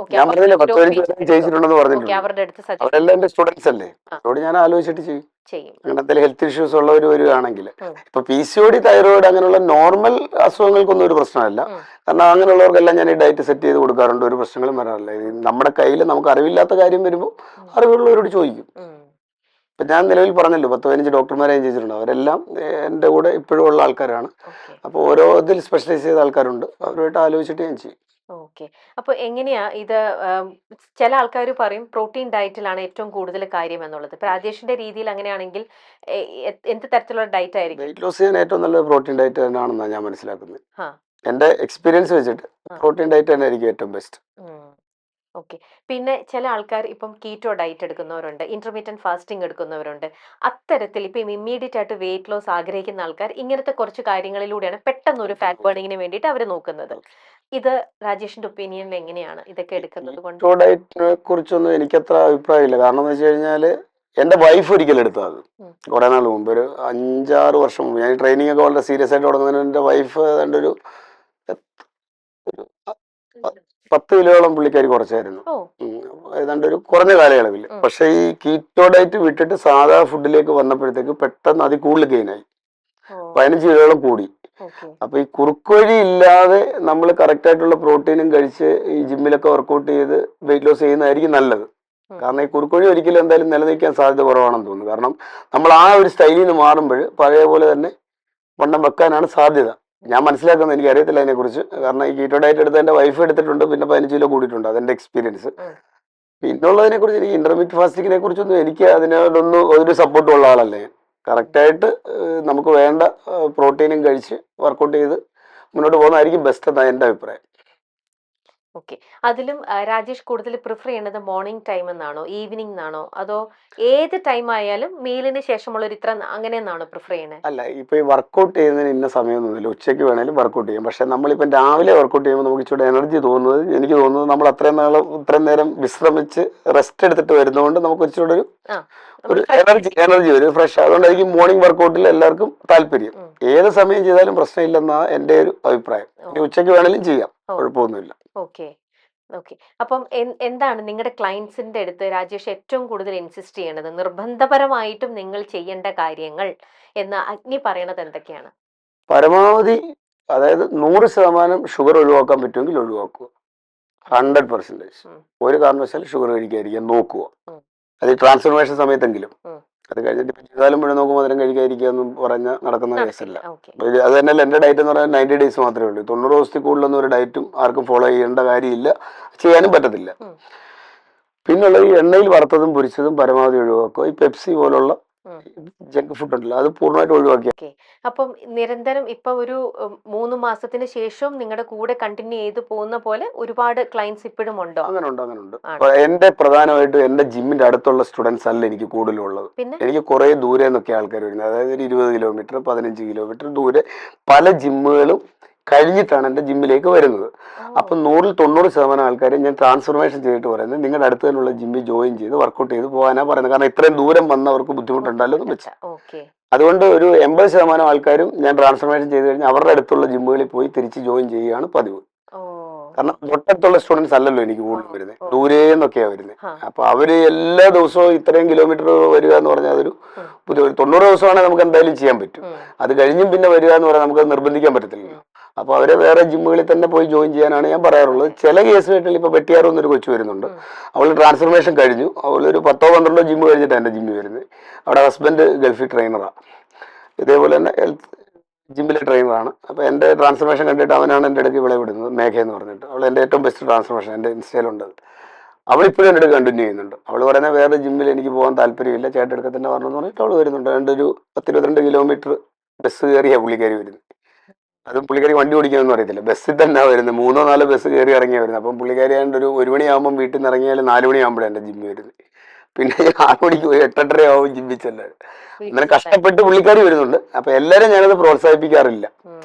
ഓക്കെ, ഞാൻ പറഞ്ഞില്ലേ 10-15 പേരെ ചെയ്യിച്ചിട്ടുണ്ടെന്ന് പറഞ്ഞിട്ടുണ്ട്. അവരുടെ അടുത്ത് അവരെല്ലാം എൻ്റെ സ്റ്റുഡൻസ് അല്ലേ, അതോട് ഞാൻ ആലോചിച്ചിട്ട് ചെയ്യും. അങ്ങനെ എന്തെങ്കിലും ഹെൽത്ത് ഇഷ്യൂസ് ഉള്ളവർ വരികയാണെങ്കിൽ, ഇപ്പൊ PCOD, തൈറോയിഡ് അങ്ങനെയുള്ള നോർമൽ അസുഖങ്ങൾക്കൊന്നും ഒരു പ്രശ്നമല്ല. കാരണം അങ്ങനെയുള്ളവർക്കെല്ലാം ഞാൻ ഈ ഡയറ്റ് സെറ്റ് ചെയ്ത് കൊടുക്കാറുണ്ട്, ഒരു പ്രശ്നങ്ങളും വരാറില്ല. നമ്മുടെ കയ്യിൽ നമുക്ക് അറിവില്ലാത്ത കാര്യം വരുമ്പോൾ അറിവുള്ളവരോട് ചോദിക്കും. ഇപ്പൊ ഞാൻ നിലവിൽ പറഞ്ഞല്ലോ 10-15 ഡോക്ടർമാരെ ചെയ്തിട്ടുണ്ട്. അവരെല്ലാം എൻ്റെ കൂടെ ഇപ്പോഴും ഉള്ള ആൾക്കാരാണ്. അപ്പോൾ ഓരോ ഇതിൽ സ്പെഷ്യലൈസ് ചെയ്ത ആൾക്കാരുണ്ട്, അവരുമായിട്ട് ആലോചിച്ചിട്ട് ഞാൻ ചെയ്യും. ഓക്കെ. അപ്പൊ എങ്ങനെയാ ഇത്? ചില ആൾക്കാർ പറയും പ്രോട്ടീൻ ഡയറ്റിലാണ് ഏറ്റവും കൂടുതൽ കാര്യം എന്നുള്ളത്. ഇപ്പൊ രാജേഷിന്റെ രീതിയിൽ അങ്ങനെയാണെങ്കിൽ എന്ത് തരത്തിലുള്ള ഡയറ്റ് ആയിരിക്കും? വെയിറ്റ് ലോസ് ചെയ്യാൻ ഏറ്റവും നല്ലത് പ്രോട്ടീൻ ഡയറ്റ് തന്നെയാണെന്നാണ് ഞാൻ മനസ്സിലാക്കുന്നത്. എന്റെ എക്സ്പീരിയൻസ് വെച്ചിട്ട് പ്രോട്ടീൻ ഡയറ്റ് തന്നെ ആയിരിക്കും ഏറ്റവും ബെസ്റ്റ്. ഓക്കെ. പിന്നെ ചില ആൾക്കാർ ഇപ്പം കീറ്റോ ഡയറ്റ് എടുക്കുന്നവരുണ്ട്, ഇന്റർമീഡിയറ്റ് ഫാസ്റ്റിംഗ് എടുക്കുന്നവരുണ്ട്. അത്തരത്തിൽ ഇപ്പം ഇമ്മീഡിയറ്റ് ആയിട്ട് വെയിറ്റ് ലോസ് ആഗ്രഹിക്കുന്ന ആൾക്കാർ ഇങ്ങനത്തെ കുറച്ച് കാര്യങ്ങളിലൂടെയാണ് പെട്ടെന്ന് ഒരു ഫാറ്റ് ബേണിങ്ങിന് വേണ്ടിയിട്ട് അവർ നോക്കുന്നത്. ഇത് രാജേഷിന്റെ ഒപ്പീനിയനിൽ എങ്ങനെയാണ് ഇതൊക്കെ എടുക്കുന്നത് കൊണ്ട്? കീറ്റോ ഡയറ്റിനെ കുറിച്ചൊന്നും എനിക്കത്ര അഭിപ്രായമില്ല. കാരണം എന്ന് വെച്ച് കഴിഞ്ഞാൽ എന്റെ വൈഫ് ഒരിക്കലും എടുത്തത് കുറെ നാൾ മുമ്പ്, ഒരു 5-6 വർഷം മുമ്പ്. ഞാൻ ട്രെയിനിങ് ഒക്കെ വളരെ സീരിയസ് ആയിട്ട് തുടങ്ങുന്നതിന് എന്റെ വൈഫ് ഏതാണ്ട് ഒരു 10 കിലോയോളം പുള്ളിക്കാരി കുറച്ചായിരുന്നു, ഏതാണ്ട് ഒരു കുറഞ്ഞ കാലയളവിൽ. പക്ഷെ ഈ കീറ്റോ ഡയറ്റ് വിട്ടിട്ട് സാധാ ഫുഡിലേക്ക് വന്നപ്പോഴത്തേക്ക് പെട്ടെന്ന് അതിൽ കൂടുതൽ ഗെയിനായി, 15 കിലോയോളം കൂടി. അപ്പൊ ഈ കുറുക്ക് വഴി ഇല്ലാതെ നമ്മൾ കറക്റ്റ് ആയിട്ടുള്ള പ്രോട്ടീനും കഴിച്ച് ഈ ജിമ്മിലൊക്കെ വർക്കൗട്ട് ചെയ്ത് വെയിറ്റ് ലോസ് ചെയ്യുന്നതായിരിക്കും നല്ലത്. കാരണം ഈ കുറുക്കുവഴി ഒരിക്കലും എന്തായാലും നിലനിൽക്കാൻ സാധ്യത കുറവാണെന്ന് തോന്നുന്നു. കാരണം നമ്മൾ ആ ഒരു സ്റ്റൈലിൽ നിന്ന് മാറുമ്പോൾ പഴയ പോലെ തന്നെ വണ്ണം വെക്കാനാണ് സാധ്യത. ഞാൻ മനസ്സിലാക്കുന്നത്, എനിക്ക് അറിയത്തില്ല അതിനെക്കുറിച്ച്. കാരണം ഈ കീറ്റോ ഡയറ്റ് എടുത്ത് എൻ്റെ വൈഫ് എടുത്തിട്ടുണ്ട്, പിന്നെ 15 കിലോ കൂടിയിട്ടുണ്ട്, അതെൻ്റെ എക്സ്പീരിയൻസ്. പിന്നുള്ളതിനെ കുറിച്ച്, എനിക്ക് ഇന്റർമീഡിയറ്റ് ഫാസ്റ്റിങ്ങിനെ കുറിച്ചൊന്നും എനിക്ക് അതിനോടൊന്നും ഒരു സപ്പോർട്ടും ഉള്ള ആളല്ലേ. കറക്റ്റായിട്ട് നമുക്ക് വേണ്ട പ്രോട്ടീനും കഴിച്ച് വർക്കൗട്ട് ചെയ്ത് മുന്നോട്ട് പോകുന്നതായിരിക്കും ബെസ്റ്റ് എന്നാണ് എൻ്റെ അഭിപ്രായം. ഓക്കെ. അതിലും രാജേഷ് കൂടുതൽ പ്രിഫർ ചെയ്യുന്നത് മോർണിംഗ് ടൈം എന്നാണോ ഈവനിങ് എന്നാണോ, അതോ ഏത് ടൈം ആയാലും മീലിന് ശേഷമുള്ള ഒരു ഇത്ര അങ്ങനെ എന്നാണോ പ്രിഫർ ചെയ്യുന്നത്? അല്ല, ഇപ്പൊ ഈ വർക്കൗട്ട് ചെയ്യുന്നതിന് ഇന്ന സമയമൊന്നുമില്ല, ഉച്ചയ്ക്ക് വേണേലും വർക്കൗട്ട് ചെയ്യും. പക്ഷെ നമ്മളിപ്പം രാവിലെ വർക്കൗട്ട് ചെയ്യുമ്പോൾ നമുക്ക് ഇച്ചിരി എനർജി തോന്നുന്നത്, എനിക്ക് തോന്നുന്നത് നമ്മൾ ഇത്രയും നേരം വിശ്രമിച്ച് റെസ്റ്റ് എടുത്തിട്ട് വരുന്നതുകൊണ്ട് നമുക്ക് ഇച്ചിരി ഒരു എനർജി വരും, ഫ്രഷ്. അതുകൊണ്ടായിരിക്കും മോർണിംഗ് വർക്കൗട്ടിൽ എല്ലാവർക്കും താല്പര്യം. ഏത് സമയം ചെയ്താലും പ്രശ്നമില്ലെന്നാണ് എൻ്റെ ഒരു അഭിപ്രായം. ഉച്ചയ്ക്ക് വേണേലും ചെയ്യാം, കുഴപ്പമൊന്നുമില്ല. ഓക്കെ. ഓക്കെ. അപ്പം എന്താണ് നിങ്ങളുടെ ക്ലയൻസിന്റെ അടുത്ത് രാജേഷ് ഏറ്റവും കൂടുതൽ ഇൻസിസ്റ്റ് ചെയ്യണത്, നിർബന്ധപരമായിട്ടും നിങ്ങൾ ചെയ്യേണ്ട കാര്യങ്ങൾ എന്ന് അഗ്നി പറയണത് എന്തൊക്കെയാണ്? പരമാവധി, അതായത് 100% ഷുഗർ ഒഴിവാക്കാൻ പറ്റുമെങ്കിൽ ഒഴിവാക്കുക. 100%. ഒരു കാരണവശാലും ഷുഗർ കഴിക്കാതിരിക്കാൻ നോക്കുക. അത് ഈ ട്രാൻസ്ഫർമേഷൻ സമയത്തെങ്കിലും. അത് കഴിഞ്ഞിട്ട് ചെയ്താലും മുഴുവൻ നോക്കുമ്പോൾ മധുരം കഴിക്കാതിരിക്കുക എന്നും പറഞ്ഞ നടക്കുന്ന കേസല്ല. അത് തന്നെയല്ല എൻ്റെ ഡയറ്റ് എന്ന് പറഞ്ഞാൽ 90 ഡേയ്സ് മാത്രമേ ഉള്ളൂ. 90 ദിവസത്തിൽ കൂടുതലൊന്നും ഒരു ഡയറ്റും ആർക്കും ഫോളോ ചെയ്യേണ്ട കാര്യമില്ല, ചെയ്യാനും പറ്റത്തില്ല. പിന്നുള്ളത് ഈ എണ്ണയിൽ വറുത്തതും പൊരിച്ചതും പരമാവധി ഒഴിവാക്കുക. ഈ പെപ്സി പോലുള്ള ജങ്ക് ഫുഡ് ഉണ്ടല്ലോ, അത് പൂർണ്ണമായിട്ട് ഒഴിവാക്കി. അപ്പം നിരന്തരം ഇപ്പൊ ഒരു 3 മാസത്തിന് ശേഷം നിങ്ങളുടെ കൂടെ കണ്ടിന്യൂ ചെയ്ത് പോകുന്ന പോലെ ഒരുപാട് ക്ലയൻസ് ഇപ്പോഴും ഉണ്ടോ? അങ്ങനെ ഉണ്ട്. എന്റെ പ്രധാനമായിട്ടും എന്റെ ജിമ്മിന്റെ അടുത്തുള്ള സ്റ്റുഡൻസ് അല്ല എനിക്ക് കൂടുതലുള്ളത്. എനിക്ക് കുറെ ദൂരെ നിന്നൊക്കെ ആൾക്കാർ വരുന്നത്. അതായത് ഒരു 20 കിലോമീറ്റർ 15 കിലോമീറ്റർ ദൂരെ പല ജിമ്മുകളും കഴിഞ്ഞിട്ടാണ് എൻ്റെ ജിമ്മിലേക്ക് വരുന്നത്. അപ്പം 100-90% ആൾക്കാരെ ഞാൻ ട്രാൻസ്ഫർമേഷൻ ചെയ്തിട്ട് പറയുന്നത് നിങ്ങളുടെ അടുത്ത് തന്നെയുള്ള ജിമ്മിൽ ജോയിൻ ചെയ്ത് വർക്കൗട്ട് ചെയ്ത് പോകാനാണ് പറയുന്നത്. കാരണം ഇത്രയും ദൂരം വന്നവർക്ക് ബുദ്ധിമുട്ടുണ്ടല്ലോ എന്ന് വെച്ചാൽ. അതുകൊണ്ട് ഒരു 80% ആൾക്കാരും ഞാൻ ട്രാൻസ്ഫർമേഷൻ ചെയ്ത് കഴിഞ്ഞാൽ അവരുടെ അടുത്തുള്ള ജിമ്മുകളിൽ പോയി തിരിച്ച് ജോയിൻ ചെയ്യുകയാണ് പതിവ്. കാരണം തൊട്ടടുത്തുള്ള സ്റ്റുഡൻസ് അല്ലല്ലോ എനിക്ക് കൂടുതൽ വരുന്നത്, ദൂരേന്നൊക്കെയാണ് വരുന്നത്. അപ്പൊ അവര് എല്ലാ ദിവസവും ഇത്രയും കിലോമീറ്റർ വരിക എന്ന് പറഞ്ഞാൽ അതൊരു ബുദ്ധിമുട്ട്. 90 ദിവസമാണെങ്കിൽ നമുക്ക് എന്തായാലും ചെയ്യാൻ പറ്റും. അത് കഴിഞ്ഞും പിന്നെ വരിക എന്ന് പറഞ്ഞാൽ നമുക്ക് നിർബന്ധിക്കാൻ പറ്റത്തില്ലല്ലോ. അപ്പൊ അവരെ വേറെ ജിമ്മുകളിൽ തന്നെ പോയി ജോയിൻ ചെയ്യാനാണ് ഞാൻ പറയാറുള്ളത്. ചില കേസുകളിൽ ഇപ്പൊ വെട്ടിയാറൊന്നൊരു കൊച്ചു വരുന്നുണ്ട്, അവൾ ട്രാൻസ്ഫർമേഷൻ കഴിഞ്ഞു, അവളൊരു 10-12 ജിമ്മ് കഴിഞ്ഞിട്ടാണ് എൻ്റെ ജിമ്മിൽ വരുന്നത്. അവിടെ ഹസ്ബൻഡ് ഗൾഫിൽ ട്രെയിനറാണ്, ഇതേപോലെ തന്നെ ഹെൽത്ത് ജിമ്മിലെ ട്രെയിനറാണ്. അപ്പോൾ എൻ്റെ ട്രാൻസ്ഫർമേഷൻ കണ്ടിട്ട് അവനാണ് എൻ്റെ ഇടയ്ക്ക് വിളവിടുന്നത്, മേഘ എന്ന് പറഞ്ഞിട്ട്. അവൾ എൻ്റെ ഏറ്റവും ബെസ്റ്റ് ട്രാൻസ്ഫർമേഷൻ എൻ്റെ ഇൻസ്റ്റയിലുണ്ട്. അവളിപ്പോഴും എൻ്റെ അടുത്ത് കണ്ടിന്യൂ ചെയ്യുന്നുണ്ട്. അവൾ പറയുന്നത് വേറെ ജിമ്മിൽ എനിക്ക് പോകാൻ താല്പര്യമില്ല, ചേട്ടൻ എടുക്ക തന്നെ പറഞ്ഞെന്ന് പറഞ്ഞിട്ട് അവൾ വരുന്നുണ്ട്. ഒരു 10-22 കിലോമീറ്റർ ബസ് കയറിയാണ് പുള്ളിക്കാരി വരുന്നത്. അതും പുള്ളിക്കാരി വണ്ടി ഓടിക്കാനൊന്നും അറിയത്തില്ല, ബസ്സിൽ തന്നെ വരുന്നത്. 3-4 ബസ് കയറി ഇറങ്ങിയാണ് വരുന്നത്. അപ്പം പുള്ളിക്കാരി ആയതുകൊണ്ട് ഒരു മണിയാകുമ്പം വീട്ടിൽ നിന്ന് ഇറങ്ങിയാൽ 4 മണിയാകുമ്പോഴാണ് എൻ്റെ ജിമ്മ് വരുന്നത്. പിന്നെ 6 മണിക്ക് പോയി 8:30 ആവും ജിമ്മിൽ ചെല്ലാൻ. അങ്ങനെ കഷ്ടപ്പെട്ട് പുള്ളിക്കാരി വരുന്നുണ്ട്. അപ്പം എല്ലാവരും ഞാനത് പ്രോത്സാഹിപ്പിക്കാറില്ല.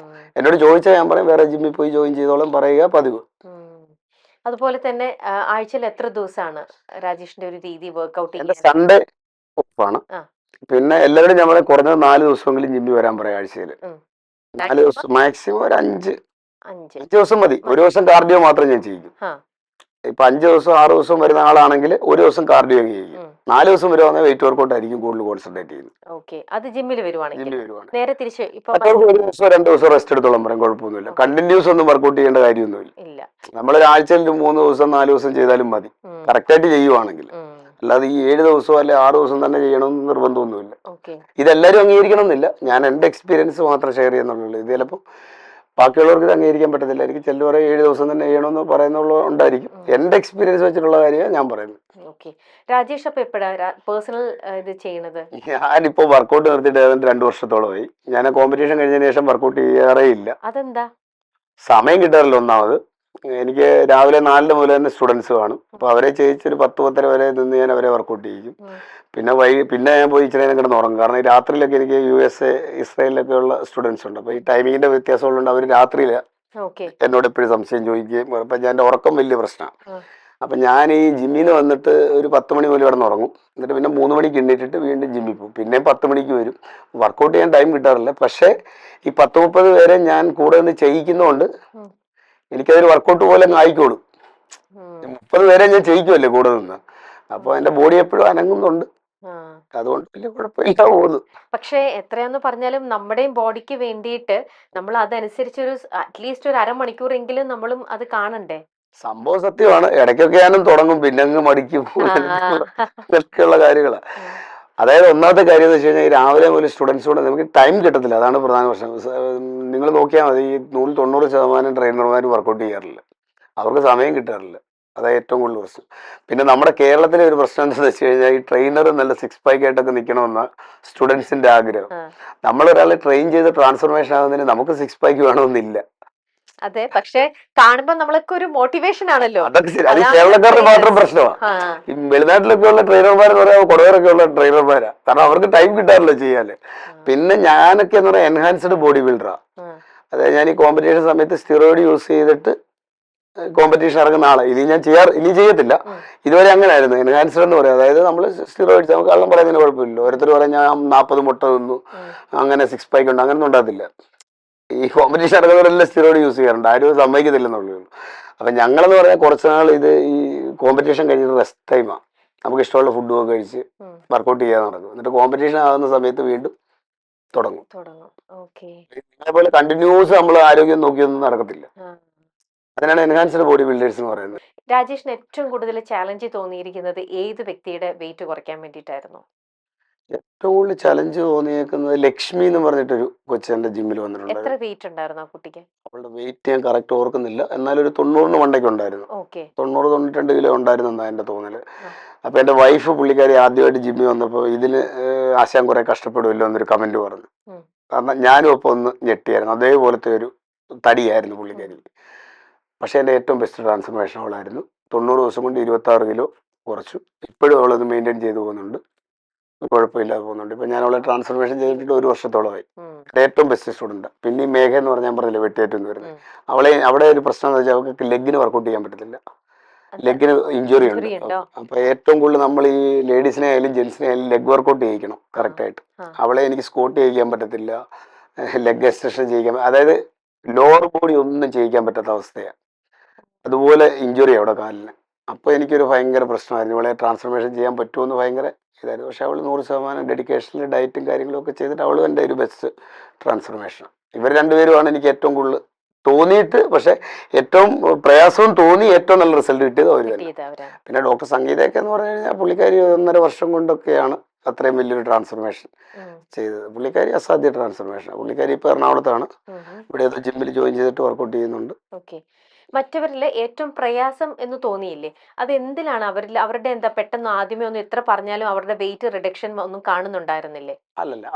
എന്നോട് ചോദിച്ചാൽ ഞാൻ പറയും വേറെ ജിമ്മിൽ പോയി ജോയിൻ ചെയ്തോളം പറയുക പതിവ്. അതുപോലെ തന്നെ ആഴ്ചയിൽ എത്ര ദിവസമാണ് രാജേഷിന്റെ ഒരു രീതി വർക്ക്ഔട്ട് എന്റെ സൺഡേ ഓഫാണ്. പിന്നെ എല്ലാവരും നമ്മളെ കുറഞ്ഞത് 4 ദിവസമെങ്കിലും ജിമ്മിൽ വരാൻ പറയാം ആഴ്ചയിൽ. 4 ദിവസം മാക്സിമം ഒരു 5 ദിവസം മതി. ഒരു ദിവസം കാർഡിയോ മാത്രം ഞാൻ ചെയ്യും. ഇപ്പൊ 5 ദിവസം 6 ദിവസം വരുന്ന ആളാണെങ്കിൽ ഒരു ദിവസം കാർഡിയോ ചെയ്യും. 4 ദിവസം വരുവാണെങ്കിൽ വെയിറ്റ് വർക്കൗട്ട് ആയിരിക്കും കൂടുതൽ കോൺസെൻട്രേറ്റ് ചെയ്യുന്നത്. അത് ജിമ്മിൽ വരുവാണെങ്കിൽ നേരെ തിരിച്ച് മറ്റവർക്ക് 1 ദിവസം 2 ദിവസം റെസ്റ്റ് എടുത്തോളം പറയാം, കുഴപ്പമൊന്നുമില്ല. കണ്ടിന്യൂസ് ഒന്നും വർക്കൗട്ട് ചെയ്യേണ്ട കാര്യമൊന്നുമില്ല. നമ്മൾ ആഴ്ചയിൽ 3 ദിവസം 4 ദിവസം ചെയ്താലും മതി, കറക്റ്റായിട്ട് ചെയ്യുവാണെങ്കിൽ. അല്ലാതെ ഈ 7 ദിവസമോ അല്ലെ 6 ദിവസം തന്നെ ചെയ്യണമെന്ന് നിർബന്ധമൊന്നുമില്ല. ഇതെല്ലാവരും അംഗീകരിക്കണം എന്നില്ല, ഞാൻ എൻ്റെ എക്സ്പീരിയൻസ് മാത്രം ഷെയർ ചെയ്യുന്നുള്ളൂ. ഇത് ചിലപ്പോൾ ബാക്കിയുള്ളവർക്ക് ഇത് അംഗീകരിക്കാൻ പറ്റത്തില്ല. എനിക്ക് ചിലർ പറയും 7 ദിവസം തന്നെ ചെയ്യണമെന്ന് പറയുന്നുള്ള ഉണ്ടായിരിക്കും. എൻ്റെ എക്സ്പീരിയൻസ് വെച്ചിട്ടുള്ള കാര്യമാണ് ഞാൻ പറയുന്നത്. രാജേഷ് അപ്പൊ എപ്പോഴാ പേഴ്സണൽ ഇത് ചെയ്യണത്? ഞാനിപ്പോ വർക്കൗട്ട് നിർത്തിയിട്ട് 2 വർഷത്തോളമായി. ഞാൻ കോമ്പറ്റീഷൻ കഴിഞ്ഞതിന് ശേഷം വർക്കൗട്ട് ചെയ്യാറേ ഇല്ല. അതെന്താ? സമയം കിട്ടാറില്ല. ഒന്നാമത് എനിക്ക് രാവിലെ 4 മുതൽ തന്നെ സ്റ്റുഡൻസ് കാണും. അപ്പൊ അവരെ ചെയ്യിച്ചൊരു 10-10:30 വരെ നിന്ന് ഞാൻ അവരെ വർക്കൗട്ട് ചെയ്യും. പിന്നെ ഞാൻ പോയി ഇച്ചിരി നേരം കിടന്ന് ഉറങ്ങും. കാരണം ഈ രാത്രിയിലൊക്കെ എനിക്ക് USA, ഇസ്രായേലിലൊക്കെ ഉള്ള സ്റ്റുഡൻസ് ഉണ്ട്. അപ്പൊ ഈ ടൈമിങ്ങിന്റെ വ്യത്യാസം ഉള്ളതുകൊണ്ട് അവർ രാത്രിയില എന്നോട് എപ്പോഴും സംശയം ചോദിക്കുകയും അപ്പൊ ഞാൻ എൻ്റെ ഉറക്കം വലിയ പ്രശ്നമാണ്. അപ്പൊ ഞാൻ ഈ ജിമ്മിൽ നിന്ന് വന്നിട്ട് ഒരു 10 മണി മുതൽ കിടന്ന് ഉറങ്ങും. എന്നിട്ട് പിന്നെ 3 മണിക്ക് എണ്ണീറ്റിട്ട് വീണ്ടും ജിമ്മിൽ പോകും. പിന്നെ 10 മണിക്ക് വരും. വർക്കൗട്ട് ചെയ്യാൻ ടൈം കിട്ടാറില്ല. പക്ഷേ ഈ 10-30 പേരെ ഞാൻ കൂടെ നിന്ന് ചെയ്യിക്കുന്നതുകൊണ്ട് എനിക്കതൊരു വർക്കൗട്ട് പോലെ ആയിക്കോളും. 30 പേരെ ഞാൻ ചെയ്യിക്കുമല്ലേ കൂടെ നിന്ന്. അപ്പോൾ എൻ്റെ ബോഡി എപ്പോഴും അനങ്ങുന്നുണ്ട്. അതുകൊണ്ട് വലിയ കുഴപ്പമില്ല പോകുന്നു. പക്ഷേ എത്രയാന്ന് പറഞ്ഞാലും നമ്മുടെയും ബോഡിക്ക് വേണ്ടിയിട്ട് നമ്മൾ അതനുസരിച്ച് അറ്റ്ലീസ്റ്റ് ഒരു അരമണിക്കൂറെങ്കിലും നമ്മളും അത് കാണണ്ടേ? സംഭവം സത്യമാണ്. ഇടയ്ക്കൊക്കെ ഞാനും തുടങ്ങും, പിന്നെ അങ്ങ് മടിക്കും. ഇതൊക്കെയുള്ള കാര്യങ്ങളാണ്. അതായത് ഒന്നാമത്തെ കാര്യം എന്ന് വെച്ച് കഴിഞ്ഞാൽ രാവിലെ മുതൽ സ്റ്റുഡൻസിനോട് നമുക്ക് ടൈം കിട്ടത്തില്ല. അതാണ് പ്രധാന പ്രശ്നം. നിങ്ങൾ നോക്കിയാൽ മതി, ഈ 90% ട്രെയിനർമാർ വർക്കൗട്ട് ചെയ്യാറില്ല. അവർക്ക് സമയം കിട്ടാറില്ല. അതാണ് ഏറ്റവും കൂടുതൽ പ്രശ്നം. പിന്നെ നമ്മുടെ കേരളത്തിലെ ഒരു പ്രശ്നം എന്താണെന്ന് വെച്ച് കഴിഞ്ഞാൽ ഈ ട്രെയിനർ നല്ല 6 പാക്ക് ആയിട്ടൊക്കെ നിൽക്കണമെന്ന സ്റ്റുഡൻസിന്റെ ആഗ്രഹം. നമ്മളൊരാളെ ട്രെയിൻ ചെയ്ത് ട്രാൻസ്ഫോർമേഷൻ ആകുന്നതിന് നമുക്ക് 6 പാക്ക് വേണമെന്നില്ല. അതെ, പക്ഷെ കാണുമ്പോ നമ്മൾക്ക് ഒരു മോട്ടിവേഷൻ ആണല്ലോ. അതൊക്കെ ശരി, അത് കേരളക്കാരുടെ മാത്രം പ്രശ്നമാണ്. ഈ വെളിനാട്ടിലൊക്കെ ഉള്ള ട്രെയിനർമാരെന്ന് പറയാൻ കൊടകരൊക്കെ ഉള്ള ട്രെയിനർമാരാ. കാരണം അവർക്ക് ടൈം കിട്ടാറില്ല ചെയ്യാല്. പിന്നെ ഞാനൊക്കെ എന്ന് പറയാൻ എൻഹാൻസ്ഡ് ബോഡി ബിൽഡറാ. അതായത് ഞാൻ ഈ കോമ്പറ്റീഷൻ സമയത്ത് സ്റ്റിറോയിഡ് യൂസ് ചെയ്തിട്ട് കോമ്പറ്റീഷൻ ഇറങ്ങുന്ന ആളെ ഇനി ചെയ്യത്തില്ല. ഇതുവരെ അങ്ങനെ ആയിരുന്നു. എൻഹാൻസ്ഡ് എന്ന് പറയാം. അതായത് നമ്മൾ സ്റ്റിറോയിഡ്സ്, നമുക്ക് കള്ളം പറയുന്നതിന് കുഴപ്പമില്ലല്ലോ. ഓരോരുത്തർ പറയാൻ ഞാൻ 40 മുട്ട തിന്നു അങ്ങനെ 6 പാക്ക് ഉണ്ട്, അങ്ങനെയൊന്നും ഉണ്ടാകത്തില്ല. ഈ കോമ്പറ്റീഷൻ ഇറങ്ങുന്നവരെല്ലാം സ്റ്റിറോയിഡ് യൂസ് ചെയ്യാറുണ്ട്, ആരും സമ്മതിക്കത്തില്ലെന്നുള്ളൂ. അപ്പം ഞങ്ങളെന്ന് പറഞ്ഞാൽ കുറച്ച് നാൾ ഇത് ഈ കോമ്പറ്റീഷൻ കഴിഞ്ഞിട്ട് റെസ്റ്റ് ടൈമാണ്. നമുക്ക് ഇഷ്ടമുള്ള ഫുഡൊക്കെ കഴിച്ച് വർക്കൗട്ട് ചെയ്യാൻ നടക്കും. എന്നിട്ട് കോമ്പറ്റീഷൻ ആകുന്ന സമയത്ത് വീണ്ടും തുടങ്ങും. അതേപോലെ കണ്ടിന്യൂസ് നമ്മൾ ആരോഗ്യം നോക്കിയൊന്നും നടക്കത്തില്ല. അതിനാണ് എൻഹാൻസ്ഡ് ബോഡി ബിൽഡേഴ്സ് എന്ന് പറയുന്നത്. രാജേഷിന് ഏറ്റവും കൂടുതൽ ചാലഞ്ച് തോന്നിയിരിക്കുന്നത് ഏത് വ്യക്തിയുടെ വെയിറ്റ് കുറയ്ക്കാൻ വേണ്ടിയിട്ടായിരുന്നു? ഏറ്റവും കൂടുതൽ ചലഞ്ച് തോന്നിയേക്കുന്നത് ലക്ഷ്മി എന്ന് പറഞ്ഞിട്ടൊരു കൊച്ചെന്റെ ജിമ്മിൽ വന്നിട്ടുണ്ട്. എത്ര വെയിറ്റ് ഉണ്ടായിരുന്നു ആ കുട്ടിക്ക്? അവളുടെ വെയിറ്റ് ഞാൻ കറക്റ്റ് ഓർക്കുന്നില്ല, എന്നാലും ഒരു 90 മണ്ടയ്ക്ക് ഉണ്ടായിരുന്നു. 90-92 കിലോ ഉണ്ടായിരുന്നു എന്നാ എന്റെ തോന്നല്. അപ്പൊ എന്റെ വൈഫ് പുള്ളിക്കാരി ആദ്യമായിട്ട് ജിമ്മിൽ വന്നപ്പോൾ ഇതിന് ആശാൻ കുറെ കഷ്ടപ്പെടുമല്ലോ എന്നൊരു കമന്റ് പറഞ്ഞു. കാരണം ഞാനും ഒപ്പം ഒന്ന് ഞെട്ടിയായിരുന്നു. അതേപോലത്തെ ഒരു തടിയായിരുന്നു പുള്ളിക്കാരി. പക്ഷെ എൻ്റെ ഏറ്റവും ബെസ്റ്റ് ട്രാൻസ്ഫോർമേഷൻ അവളായിരുന്നു. 90 ദിവസം കൊണ്ട് 26 കിലോ കുറച്ചു. ഇപ്പോഴും അവളത് മെയിൻറ്റെയിൻ ചെയ്തു പോകുന്നുണ്ട്, കുഴപ്പമില്ലാതെ പോകുന്നുണ്ട്. ഇപ്പൊ ഞാൻ അവളെ ട്രാൻസ്ഫോർമേഷൻ ചെയ്തിട്ട് 1 വർഷത്തോളമായി. ഏറ്റവും ബെസ്റ്റ് സ്റ്റുഡന്റ്. പിന്നെ ഈ മേഘ എന്ന് പറഞ്ഞാൽ ഞാൻ പറഞ്ഞില്ല വെട്ടിയേറ്റെന്ന് വരുന്നത്, അവിടെ ഒരു പ്രശ്നം എന്ന് വെച്ചാൽ അവൾക്ക് ലെഗിന് വർക്കൗട്ട് ചെയ്യാൻ പറ്റത്തില്ല. ലെഗിന് ഇഞ്ചുറി ഉണ്ട്. അപ്പൊ ഏറ്റവും കൂടുതൽ നമ്മൾ ഈ ലേഡീസിനെ ആയാലും ജെന്റ്സിനെ ആയാലും ലെഗ് വർക്കൗട്ട് ചെയ്യിക്കണം കറക്റ്റായിട്ട്. അവളെ എനിക്ക് സ്കോട്ട് ചെയ്യിക്കാൻ പറ്റത്തില്ല, ലെഗ് എക്സ്റ്റൻഷൻ ചെയ്യിക്കാൻ, അതായത് ലോവർ ബോഡി ഒന്നും ചെയ്യിക്കാൻ പറ്റാത്ത അവസ്ഥയാണ്. അതുപോലെ ഇഞ്ചുറി അവിടെ കാലിന്. അപ്പോൾ എനിക്കൊരു ഭയങ്കര പ്രശ്നമായിരുന്നു, ഇവളെ ട്രാൻസ്ഫോർമേഷൻ ചെയ്യാൻ പറ്റുമെന്ന് ഭയങ്കര ഇതായിരുന്നു. പക്ഷെ അവൾ 100% ഡെഡിക്കേഷനിൽ ഡയറ്റും കാര്യങ്ങളും ഒക്കെ ചെയ്തിട്ട് അവൾ എൻ്റെ ഒരു ബെസ്റ്റ് ട്രാൻസ്ഫോർമേഷൻ. ഇവർ രണ്ടുപേരുമാണ് എനിക്ക് ഏറ്റവും കൂടുതൽ തോന്നിയിട്ട്, പക്ഷെ ഏറ്റവും പ്രയാസവും തോന്നി ഏറ്റവും നല്ല റിസൾട്ട് കിട്ടിയത് അവർ തന്നെ. പിന്നെ ഡോക്ടർ സംഗീതയൊക്കെ എന്ന് പറഞ്ഞു കഴിഞ്ഞാൽ പുള്ളിക്കാരി 1.5 വർഷം കൊണ്ടൊക്കെയാണ് അത്രയും വലിയൊരു ട്രാൻസ്ഫർമേഷൻ ചെയ്തത്. പുള്ളിക്കാരി അസാധ്യ ട്രാൻസ്ഫർമേഷൻ. പുള്ളിക്കാരി ഇപ്പോൾ എറണാകുളത്താണ്, ഇവിടെ ഏതോ ജിമ്മിൽ ജോയിൻ ചെയ്തിട്ട് വർക്കൗട്ട് ചെയ്യുന്നുണ്ട്. ഓക്കെ. മറ്റവരിൽ ഏറ്റവും പ്രയാസം എന്ന് തോന്നിയില്ലേ? അത് എന്തിലാണ് അവരുടെ എന്താ പെട്ടെന്ന് ആദ്യമേ ഒന്നും എത്ര പറഞ്ഞാലും അവരുടെ വെയിറ്റ് റിഡക്ഷൻ ഒന്നും കാണുന്നുണ്ടായിരുന്നില്ലേ?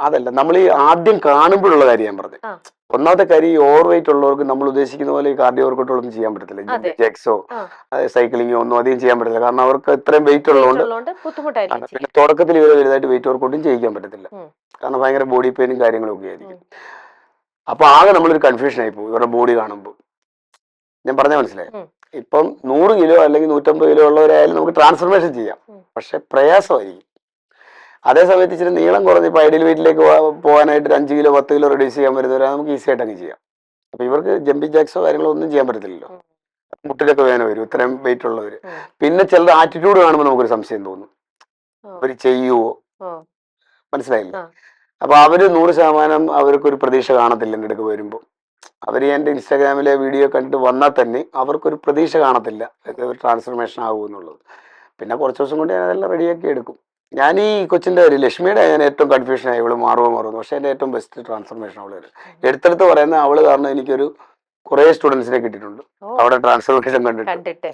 അതല്ല നമ്മൾ ഈ ആദ്യം കാണുമ്പോഴുള്ള കാര്യം ഞാൻ പറഞ്ഞത്. ഒന്നാമത്തെ കാര്യം, ഈ ഓവർ വെയിറ്റ് ഉള്ളവർക്ക് നമ്മൾ ഉദ്ദേശിക്കുന്ന പോലെ ഈ കാർഡിയോ വർക്കൗട്ടുകളൊന്നും ചെയ്യാൻ പറ്റത്തില്ല. ജെക്സോ സൈക്ലിങ്ങോ ഒന്നും അധികം ചെയ്യാൻ പറ്റില്ല. കാരണം അവർക്ക് ഇത്രയും വെയിറ്റ് ഉള്ളതുകൊണ്ട് ബുദ്ധിമുട്ടായിരിക്കും. പിന്നെ തുടക്കത്തിൽ ഇവരെ വലുതായിട്ട് വെയിറ്റ് വർക്കൗട്ടും ചെയ്യിക്കാൻ പറ്റത്തില്ല. കാരണം ഭയങ്കര ബോഡി പെയിനും കാര്യങ്ങളും ഒക്കെ ആയിരിക്കും. അപ്പൊ ആകെ നമ്മളൊരു കൺഫ്യൂഷൻ ആയി പോകും ഇവരുടെ ബോഡി കാണുമ്പോൾ. ഞാൻ പറഞ്ഞ മനസ്സിലായി. ഇപ്പം 100 കിലോ അല്ലെങ്കിൽ 150 കിലോ ഉള്ളവരായാലും നമുക്ക് ട്രാൻസ്ഫർമേഷൻ ചെയ്യാം, പക്ഷെ പ്രയാസമായിരിക്കും. അതേസമയത്ത് ഇച്ചിരി നീളം കുറഞ്ഞ് ഇപ്പോൾ ഐഡിയൽ വെയിറ്റിലേക്ക് പോകാനായിട്ട് 5 കിലോ 10 കിലോ റെഡ്യൂസ് ചെയ്യാൻ വരുന്നവരെ നമുക്ക് ഈസി ആയിട്ട് അങ്ങ് ചെയ്യാം. അപ്പൊ ഇവർക്ക് ജമ്പിങ് ജാക്സോ കാര്യങ്ങളോ ഒന്നും ചെയ്യാൻ പറ്റത്തില്ലല്ലോ. മുട്ടിലൊക്കെ വേദന വരും ഇത്രയും വെയിറ്റ് ഉള്ളവര്. പിന്നെ ചിലർ ആറ്റിറ്റ്യൂഡ് കാണുമ്പോൾ നമുക്കൊരു സംശയം തോന്നും, അവര് ചെയ്യുവോ, മനസ്സിലായില്ലേ? അപ്പൊ അവര് 100% അവർക്കൊരു പ്രതീക്ഷ കാണത്തില്ല. എൻ്റെ അടുക്ക് വരുമ്പോൾ അവര് എൻ്റെ ഇൻസ്റ്റാഗ്രാമിലെ വീഡിയോ കണ്ടിട്ട് വന്നാൽ തന്നെ അവർക്കൊരു പ്രതീക്ഷ കാണത്തില്ല ട്രാൻസ്ഫർമേഷൻ ആകുമെന്നുള്ളത്. പിന്നെ കുറച്ച് ദിവസം കൊണ്ട് ഞാൻ അതെല്ലാം റെഡിയാക്കി എടുക്കും. ഞാൻ ഈ കൊച്ചിൻ്റെ കാര്യം, ലക്ഷ്മിയുടെ ഞാൻ ഏറ്റവും കൺഫ്യൂഷൻ ആയി, ഇവള് മാറുമെന്ന്. പക്ഷേ എൻ്റെ ഏറ്റവും ബെസ്റ്റ് ട്രാൻസ്ഫർമേഷൻ അവള് എടുത്തെടുത്ത് പറയുന്നത് അവള് കാരണം എനിക്കൊരു കുറെ സ്റ്റുഡൻസിനെ കിട്ടിയിട്ടുണ്ട് അവിടെ ട്രാൻസ്ഫോർമേഷൻ കണ്ടിട്ട്.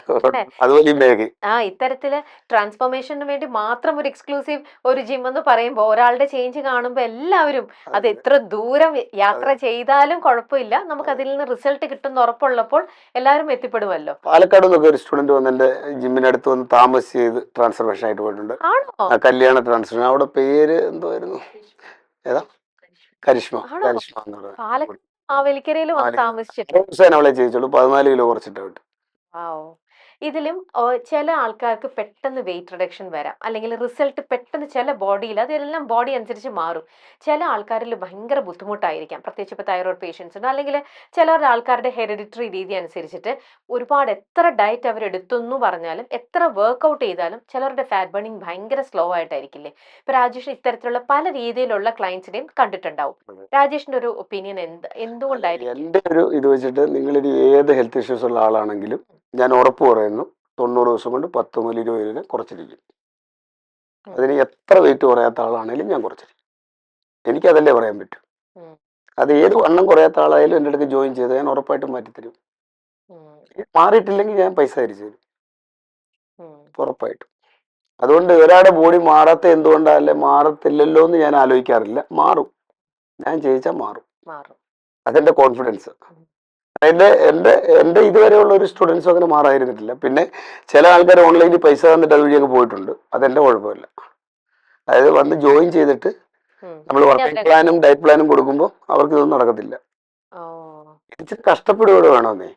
അതുപോലെ മേഘ ഇത്തരത്തില് ട്രാൻസ്ഫോർമേഷന് വേണ്ടി മാത്രം ഒരു എക്സ്ക്ലൂസീവ് ഒരു ജിം എന്ന് പറയുമ്പോൾ ഒരാളുടെ ചേഞ്ച് കാണുമ്പോൾ എല്ലാവരും അത് എത്ര ദൂരം യാത്ര ചെയ്താലും കുഴപ്പമില്ല, നമുക്ക് അതിൽ നിന്ന് റിസൾട്ട് കിട്ടുന്ന ഉറപ്പുള്ളപ്പോൾ എല്ലാവരും എത്തിപ്പെടുമല്ലോ. പാലക്കാട് നിന്നൊക്കെ ഒരു സ്റ്റുഡന്റ് വന്ന് എന്റെ ജിമ്മിനടുത്ത് വന്ന് താമസിച്ച് ചെയ്ത് ട്രാൻസ്ഫർമേഷൻ ആയിട്ട് പോയിട്ടുണ്ട്. കല്യാണ ട്രാൻസ്ഫർമേഷൻ. അവിടെ പേര് എന്തുവായിരുന്നു? ഏതാ? കരിഷ്മ. കരിഷ്മ എന്ന് പറയുന്നത്. അവളെ ചെയ്യിച്ചോളൂ. 14 കിലോ കുറച്ചിട്ട് വിട്ടു. ഇതിലും ചില ആൾക്കാർക്ക് പെട്ടെന്ന് വെയിറ്റ് റിഡക്ഷൻ വരാം, അല്ലെങ്കിൽ റിസൾട്ട് പെട്ടെന്ന് ചില ബോഡിയിൽ, അതെല്ലാം ബോഡി അനുസരിച്ച് മാറും. ചില ആൾക്കാരിൽ ഭയങ്കര ബുദ്ധിമുട്ടായിരിക്കാം, പ്രത്യേകിച്ച് ഇപ്പോൾ തൈറോയ്ഡ് പേഷ്യൻസ് ഉണ്ട്, അല്ലെങ്കിൽ ചിലരുടെ ആൾക്കാരുടെ ഹെറിഡിറ്ററി രീതി അനുസരിച്ചിട്ട് ഒരുപാട് എത്ര ഡയറ്റ് അവർ എടുത്തു പറഞ്ഞാലും എത്ര വർക്ക്ഔട്ട് ചെയ്താലും ചിലരുടെ ഫാറ്റ് ബേണിംഗ് ഭയങ്കര സ്ലോ ആയിട്ടായിരിക്കില്ലേ? ഇപ്പൊ രാജേഷ് ഇത്തരത്തിലുള്ള പല രീതിയിലുള്ള ക്ലയൻസിനെയും കണ്ടിട്ടുണ്ടാവും. രാജേഷിന്റെ ഒരു ഒപ്പീനിയൻ എന്തുകൊണ്ടായിരിക്കും? എന്റെ ഒരു ഇത് വെച്ചിട്ട് നിങ്ങളൊരു ഏത് ഹെൽത്ത് ഇഷ്യൂസ് ഉള്ള ആളാണെങ്കിലും ഞാൻ ഉറപ്പ് പറയുന്നു, 90 ദിവസം കൊണ്ട് 10 മുതൽ 20 കിലോ കുറച്ചിരിക്കും. അതിന് എത്ര വെയിറ്റ് കുറയാത്ത ആളാണെങ്കിലും ഞാൻ കുറച്ചിരിക്കും. എനിക്കതല്ലേ പറയാൻ പറ്റും. അത് ഏത് വണ്ണം കുറയാത്ത ആളായാലും എൻ്റെ അടുത്ത് ജോയിൻ ചെയ്ത് ഞാൻ ഉറപ്പായിട്ടും മാറ്റിത്തരും. മാറിയിട്ടില്ലെങ്കിൽ ഞാൻ പൈസ തിരിച്ചു തരും, ഉറപ്പായിട്ടും. അതുകൊണ്ട് ഒരാളുടെ ബോഡി മാറാത്ത എന്തുകൊണ്ടല്ലേ, മാറത്തില്ലല്ലോ എന്ന് ഞാൻ ആലോചിക്കാറില്ല. മാറും, ഞാൻ ചെയ്യിച്ചാൽ മാറും. അതെന്റെ കോൺഫിഡൻസ്. എന്റെ ഇതുവരെയുള്ള ഒരു സ്റ്റുഡൻസും അങ്ങനെ മാറായിരുന്നിട്ടില്ല. പിന്നെ ചില ആൾക്കാർ ഓൺലൈനിൽ പൈസ തന്നിട്ട് അതുവഴി അങ്ങ് പോയിട്ടുണ്ട്. അതെന്റെ കുഴപ്പമില്ല. അതായത് വന്ന് ജോയിൻ ചെയ്തിട്ട് നമ്മൾ വർക്കിംഗ് പ്ലാനും ഡയറ്റ് പ്ലാനും കൊടുക്കുമ്പോൾ അവർക്ക് ഇതൊന്നും നടക്കത്തില്ല. ഇച്ചിരി കഷ്ടപ്പെടുകയോടെ വേണമെന്നേ.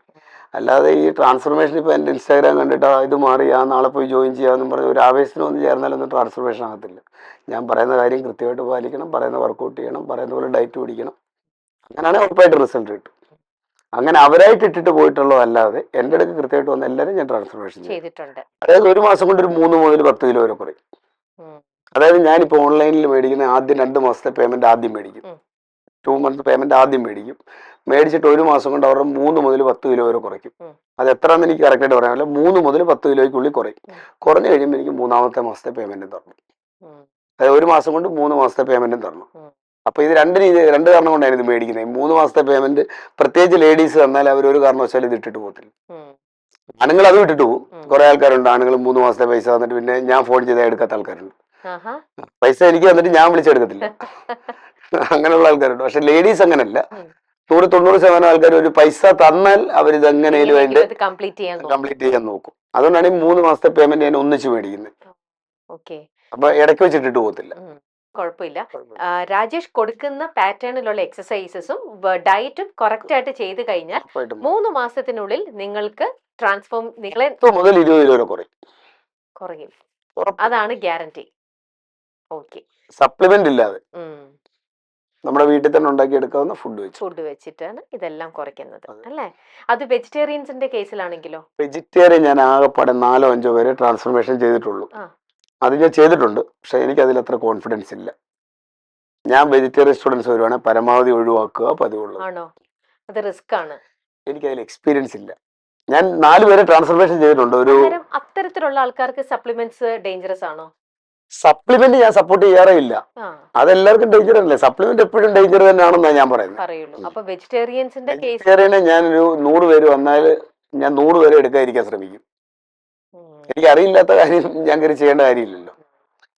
അല്ലാതെ ഈ ട്രാൻസ്ഫർമേഷൻ ഇപ്പൊ എന്റെ ഇൻസ്റ്റാഗ്രാം കണ്ടിട്ട് ഇത് മാറി നാളെ പോയി ജോയിൻ ചെയ്യാമെന്നും പറഞ്ഞ് ഒരു ആവേശത്തിന് വന്ന് ചേർന്നാലൊന്നും ട്രാൻസ്ഫർമേഷൻ ആകത്തില്ല. ഞാൻ പറയുന്ന കാര്യം കൃത്യമായിട്ട് പാലിക്കണം, പറയുന്ന വർക്കൗട്ട് ചെയ്യണം, പറയുന്ന പോലെ ഡയറ്റ് പിടിക്കണം. അങ്ങനെയാണെങ്കിൽ ഉറപ്പായിട്ട് റിസൾട്ട് കിട്ടും. അങ്ങനെ അവരായിട്ട് ഇട്ടിട്ട് പോയിട്ടുള്ളതല്ലാതെ എൻ്റെ അടുത്ത് കൃത്യമായിട്ട് വന്ന എല്ലാവരും ഞാൻ ട്രാൻസ്ഫർമേഷൻ ചെയ്തിട്ടുണ്ട്. അതായത് ഒരു മാസം കൊണ്ട് ഒരു 3 മുതൽ 10 കിലോ വരെ കുറയും. അതായത് ഞാനിപ്പോൾ ഓൺലൈനിൽ മേടിക്കുന്ന ആദ്യം 2 മാസത്തെ പേയ്മെന്റ് ആദ്യം മേടിക്കും, 2 മന്ത് പേയ്മെന്റ് ആദ്യം മേടിക്കും. മേടിച്ചിട്ട് ഒരു മാസം കൊണ്ട് അവരുടെ 3 മുതൽ 10 കിലോ വരെ കുറയ്ക്കും. അത് എത്രയാണെന്ന് എനിക്ക് കറക്റ്റായിട്ട് പറയാനില്ല. 3 മുതൽ 10 കിലോയ്ക്കുള്ളിൽ കുറയും. കുറഞ്ഞു കഴിയുമ്പോൾ എനിക്ക് 3-ാമത്തെ മാസത്തെ പേയ്മെന്റും തരണം. അതായത് ഒരു മാസം കൊണ്ട് 3 മാസത്തെ പേയ്മെന്റും തരണം. അപ്പൊ ഇത് രണ്ട് കാരണം കൊണ്ടാണ് ഇത് മേടിക്കുന്നത്. 3 മാസത്തെ പേയ്മെന്റ് പ്രത്യേകിച്ച് ലേഡീസ് തന്നാൽ അവർ ഒരു കാരണവശാലും ഇത് ഇട്ടിട്ട് പോകത്തില്ല. ആണുങ്ങൾ അതും ഇട്ടിട്ട് പോകും. കുറെ ആൾക്കാരുണ്ട്, ആണുങ്ങൾ 3 മാസത്തെ പൈസ തന്നിട്ട് പിന്നെ ഞാൻ ഫോൺ ചെയ്താൽ എടുക്കാത്ത ആൾക്കാരുണ്ട്. പൈസ എനിക്ക് തന്നിട്ട് ഞാൻ വിളിച്ചെടുക്കത്തില്ല. അങ്ങനെയുള്ള ആൾക്കാരുണ്ട്. പക്ഷെ ലേഡീസ് അങ്ങനല്ല. 100-90% ആൾക്കാർ ഒരു പൈസ തന്നാൽ അവരിത് എങ്ങനെയും അതിന്റെ കംപ്ലീറ്റ് ചെയ്യാൻ നോക്കും. അതുകൊണ്ടാണ് ഈ 3 മാസത്തെ പേയ്മെന്റ് ഞാൻ ഒന്നിച്ച് മേടിക്കുന്നത്. അപ്പൊ ഇടയ്ക്ക് വെച്ചിട്ടിട്ട് പോകത്തില്ല. കുഴപ്പമില്ല. രാജേഷ് കൊടുക്കുന്ന പാറ്റേണിലുള്ള എക്സസൈസസും ഡയറ്റും കറക്റ്റ് ആയിട്ട് ചെയ്ത് കഴിഞ്ഞാൽ 3 മാസത്തിനുള്ളിൽ നിങ്ങൾക്ക് നിങ്ങളെ മുതൽ 20 കിലോ കുറയും. അതാണ് ഗ്യാരണ്ടി. ഓക്കെ. സപ്ലിമെന്റ് ഇല്ലാതെ നമ്മുടെ വീട്ടിൽ തന്നെ ഉണ്ടാക്കി എടുക്കാവുന്ന ഫുഡ് വെച്ചിട്ടാണ് ഇതെല്ലാം കുറയ്ക്കുന്നത് അല്ലേ? അത് വെജിറ്റേറിയൻസിന്റെ കേസിലാണെങ്കിലോ? വെജിറ്റേറിയൻ ഞാൻ ആകെപ്പാടെ 4-5 പേരെ ട്രാൻസ്ഫർമേഷൻ ചെയ്തിട്ടുള്ളൂ. അത് ഞാൻ ചെയ്തിട്ടുണ്ട്, പക്ഷെ എനിക്ക് അതിൽ അത്ര കോൺഫിഡൻസ് ഇല്ല. ഞാൻ വെജിറ്റേറിയൻ സ്റ്റുഡൻസ് വരുവാണെങ്കിൽ പരമാവധി ഒഴിവാക്കുക പതിവുള്ളൂ. ആണോ? അത് റിസ്ക് ആണ്. എനിക്ക് അതിൽ എക്സ്പീരിയൻസ് ഇല്ല. ഞാൻ 4 പേരെ ട്രാൻസ്ഫർമേഷൻ ചെയ്തിട്ടുണ്ട്. ഒരു അത്തരത്തിലുള്ള ആൾക്കാർക്ക് സപ്ലിമെന്റ്സ് ഡേഞ്ചറസ് ആണോ? സപ്ലിമെന്റ് ഞാൻ സപ്പോർട്ട് ചെയ്യാറേ ഇല്ല. ആ അതെല്ലാവർക്കും ഡേഞ്ചർ അല്ലേ, സപ്ലിമെന്റ് എപ്പോഴും ഡേഞ്ചർ തന്നെയാണെന്നാണ് ഞാൻ പറയുന്നത്. പറയുള്ളൂ. അപ്പൊ വെജിറ്റേറിയൻസിന്റെ കേസ് വെജിറ്റേറിയനെ ഞാനൊരു 100 പേര് വന്നാൽ ഞാൻ 100 പേരെ എടുക്കാതിരിക്കാൻ ശ്രമിക്കും. എനിക്ക് അറിയില്ലാത്ത കാര്യം ഞാൻ കയറി ചെയ്യേണ്ട കാര്യമില്ലല്ലോ.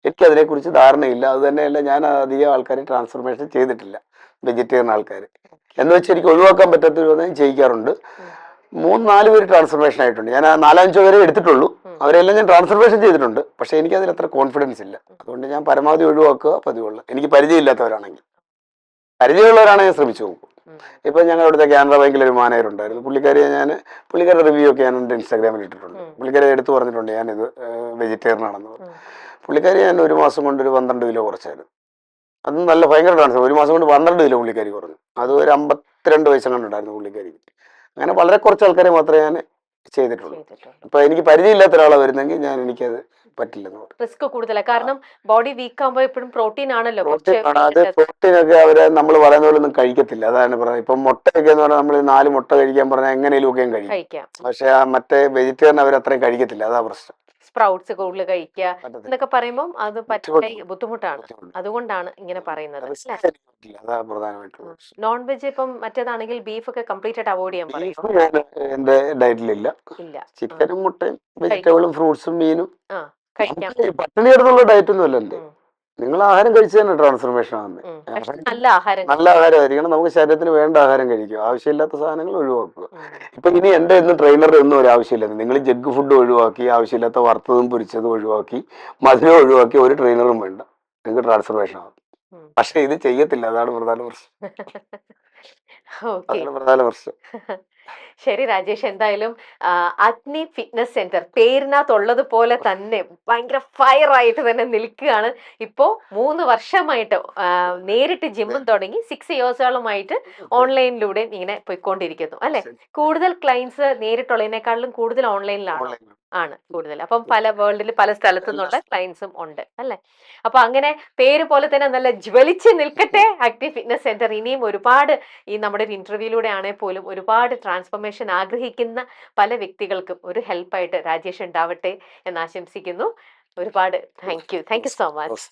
എനിക്ക് അതിനെക്കുറിച്ച് ധാരണയില്ല. അത് തന്നെയല്ല, ഞാൻ അധികം ആൾക്കാരെ ട്രാൻസ്ഫോർമേഷൻ ചെയ്തിട്ടില്ല, വെജിറ്റേറിയൻ ആൾക്കാർ. എന്ന് വെച്ചാൽ എനിക്ക് ഒഴിവാക്കാൻ പറ്റാത്തൊരു ഞാൻ ചെയ്യിക്കാറുണ്ട്. 3-4 പേര് ട്രാൻസ്ഫോർമേഷൻ ആയിട്ടുണ്ട്. ഞാൻ 4-5 പേരെ എടുത്തിട്ടുള്ളൂ, അവരെല്ലാം ഞാൻ ട്രാൻസ്ഫോർമേഷൻ ചെയ്തിട്ടുണ്ട്. പക്ഷേ എനിക്കതിൽ അത്ര കോൺഫിഡൻസ് ഇല്ല. അതുകൊണ്ട് ഞാൻ പരമാവധി ഒഴിവാക്കുക പതിവുള്ള. എനിക്ക് പരിചയമില്ലാത്തവരാണെങ്കിൽ. പരിചയമുള്ളവരാണെങ്കിൽ ഞാൻ ശ്രമിച്ചു നോക്കും. ഇപ്പം ഞങ്ങൾ ഇവിടുത്തെ കാനറ ബാങ്കിൽ ഒരു മാനേജർ ഉണ്ടായിരുന്നു. പുള്ളിക്കാരുടെ റിവ്യൂ ഒക്കെ ഞാൻ എൻ്റെ ഇൻസ്റ്റാഗ്രാമിൽ ഇട്ടിട്ടുണ്ട്. പുള്ളിക്കാരെ എടുത്തു പറഞ്ഞിട്ടുണ്ട് ഞാനിത് വെജിറ്റേറിയൻ ആണെന്ന് പറഞ്ഞു. പുള്ളിക്കാരി ഞാൻ 1 മാസം കൊണ്ട് ഒരു 12 കിലോ കുറച്ചായിരുന്നു. അത് നല്ല ഭയങ്കര ട്രാൻസ്ഫർ. 1 മാസം കൊണ്ട് 12 കിലോ പുള്ളിക്കാരി കുറഞ്ഞു. അത് ഒരു 52 വയസ്സും കണ്ടുണ്ടായിരുന്നു പുള്ളിക്കാരിക്ക്. അങ്ങനെ വളരെ കുറച്ച് ആൾക്കാരെ മാത്രമേ ഞാൻ ചെയ്തിട്ടുള്ളൂ. അപ്പൊ എനിക്ക് പരിചയമില്ലാത്ത ഒരാളെ വരുന്നെങ്കിൽ എനിക്കത് പറ്റില്ലെന്ന് പറയും. റിസ്ക് കൂടുതലാണ്. കാരണം ബോഡി വീക്ക് ആകുമ്പോൾ എപ്പോഴും പ്രോട്ടീൻ ആണല്ലോ. അത് പ്രോട്ടീനൊക്കെ അവരെ നമ്മൾ പറയുന്ന പോലെ ഒന്നും കഴിക്കത്തില്ല. അതാണ് പറയുന്നത്. ഇപ്പം മുട്ടയൊക്കെ എന്ന് പറഞ്ഞാൽ നമ്മൾ 4 മുട്ട കഴിക്കാൻ പറഞ്ഞാൽ എങ്ങനെയും ഒക്കെയും കഴിക്കാം. പക്ഷെ ആ മറ്റേ വെജിറ്റേറിയൻ അവർ അത്രയും കഴിക്കത്തില്ല. അതാ പ്രശ്നം. സ്പ്രൗട്ട്സ് കൂടുതൽ കഴിക്കുക എന്നൊക്കെ പറയുമ്പോൾ അത് പറ്റില്ല, ബുദ്ധിമുട്ടാണ്. അതുകൊണ്ടാണ് ഇങ്ങനെ പറയുന്നത്. നോൺ വെജ് ഇപ്പം മറ്റേതാണെങ്കിൽ ബീഫ് ഒക്കെ കംപ്ലീറ്റ് ആയിട്ട് അവോയ്ഡ് ചെയ്യാൻ പറയും. എന്റെ ഡയറ്റിലില്ല. ചിക്കനും മുട്ടയും വെജിറ്റബിളും ഫ്രൂട്ട്സും മീനും പട്ടിണി കിടന്നുള്ള ഡയറ്റ് ഒന്നും അല്ല എന്റെ. നിങ്ങൾ ആഹാരം കഴിച്ചു തന്നെ ട്രാൻസ്ഫോർമേഷൻ ആകുന്നത്. നല്ല ആഹാരമായിരിക്കണം. നമുക്ക് ശരീരത്തിന് വേണ്ട ആഹാരം കഴിക്കുക, ആവശ്യമില്ലാത്ത സാധനങ്ങൾ ഒഴിവാക്കുക. ഇപ്പൊ ഇനി എന്റെ ഒന്നും ട്രെയിനറുടെ ഒന്നും ഒരു ആവശ്യമില്ല. നിങ്ങൾ ജഗ് ഫുഡ് ഒഴിവാക്കി, ആവശ്യമില്ലാത്ത വറുത്തതും പൊരിച്ചതും ഒഴിവാക്കി, മധുരം ഒഴിവാക്കി, ഒരു ട്രെയിനറും വേണ്ട. നിങ്ങൾക്ക് ട്രാൻസ്ഫോർമേഷൻ ആകും. പക്ഷെ ഇത് ചെയ്യത്തില്ല. അതാണ് പ്രധാന പ്രശ്നം. ശരി രാജേഷ്, എന്തായാലും അഗ്നി ഫിറ്റ്നസ് സെന്റർ പേരിനകത്തുള്ളതുപോലെ തന്നെ ഭയങ്കര ഫയർ ആയിട്ട് തന്നെ നിൽക്കുകയാണ്. ഇപ്പോ 3 വർഷമായിട്ട് നേരിട്ട് ജിമ്മും തുടങ്ങി 6 ഇയേഴ്സോളമായിട്ട് ഓൺലൈനിലൂടെ ഇങ്ങനെ പോയിക്കൊണ്ടിരിക്കുന്നു അല്ലെ. കൂടുതൽ ക്ലയൻസ് നേരിട്ടുള്ളതിനേക്കാളും കൂടുതൽ ഓൺലൈനിലാണ് കൂടുതൽ. അപ്പം പല വേൾഡിൽ പല സ്ഥലത്തു നിന്നുള്ള ക്ലയൻസും ഉണ്ട് അല്ലെ. അപ്പൊ അങ്ങനെ പേര് പോലെ തന്നെ നല്ല ജ്വലിച്ച് നിൽക്കട്ടെ അഗ്നി ഫിറ്റ്നസ് സെന്റർ. ഇനിയും ഒരുപാട് ഈ നമ്മുടെ ഒരു ഇന്റർവ്യൂയിലൂടെ ആണെങ്കിൽ പോലും ഒരുപാട് ട്രാൻസ്ഫോർമേഷൻ ആഗ്രഹിക്കുന്ന പല വ്യക്തികൾക്കും ഒരു ഹെൽപ്പായിട്ട് രാജേഷ് ഉണ്ടാവട്ടെ എന്ന് ആശംസിക്കുന്നു. ഒരുപാട് താങ്ക് യു സോ മച്ച്.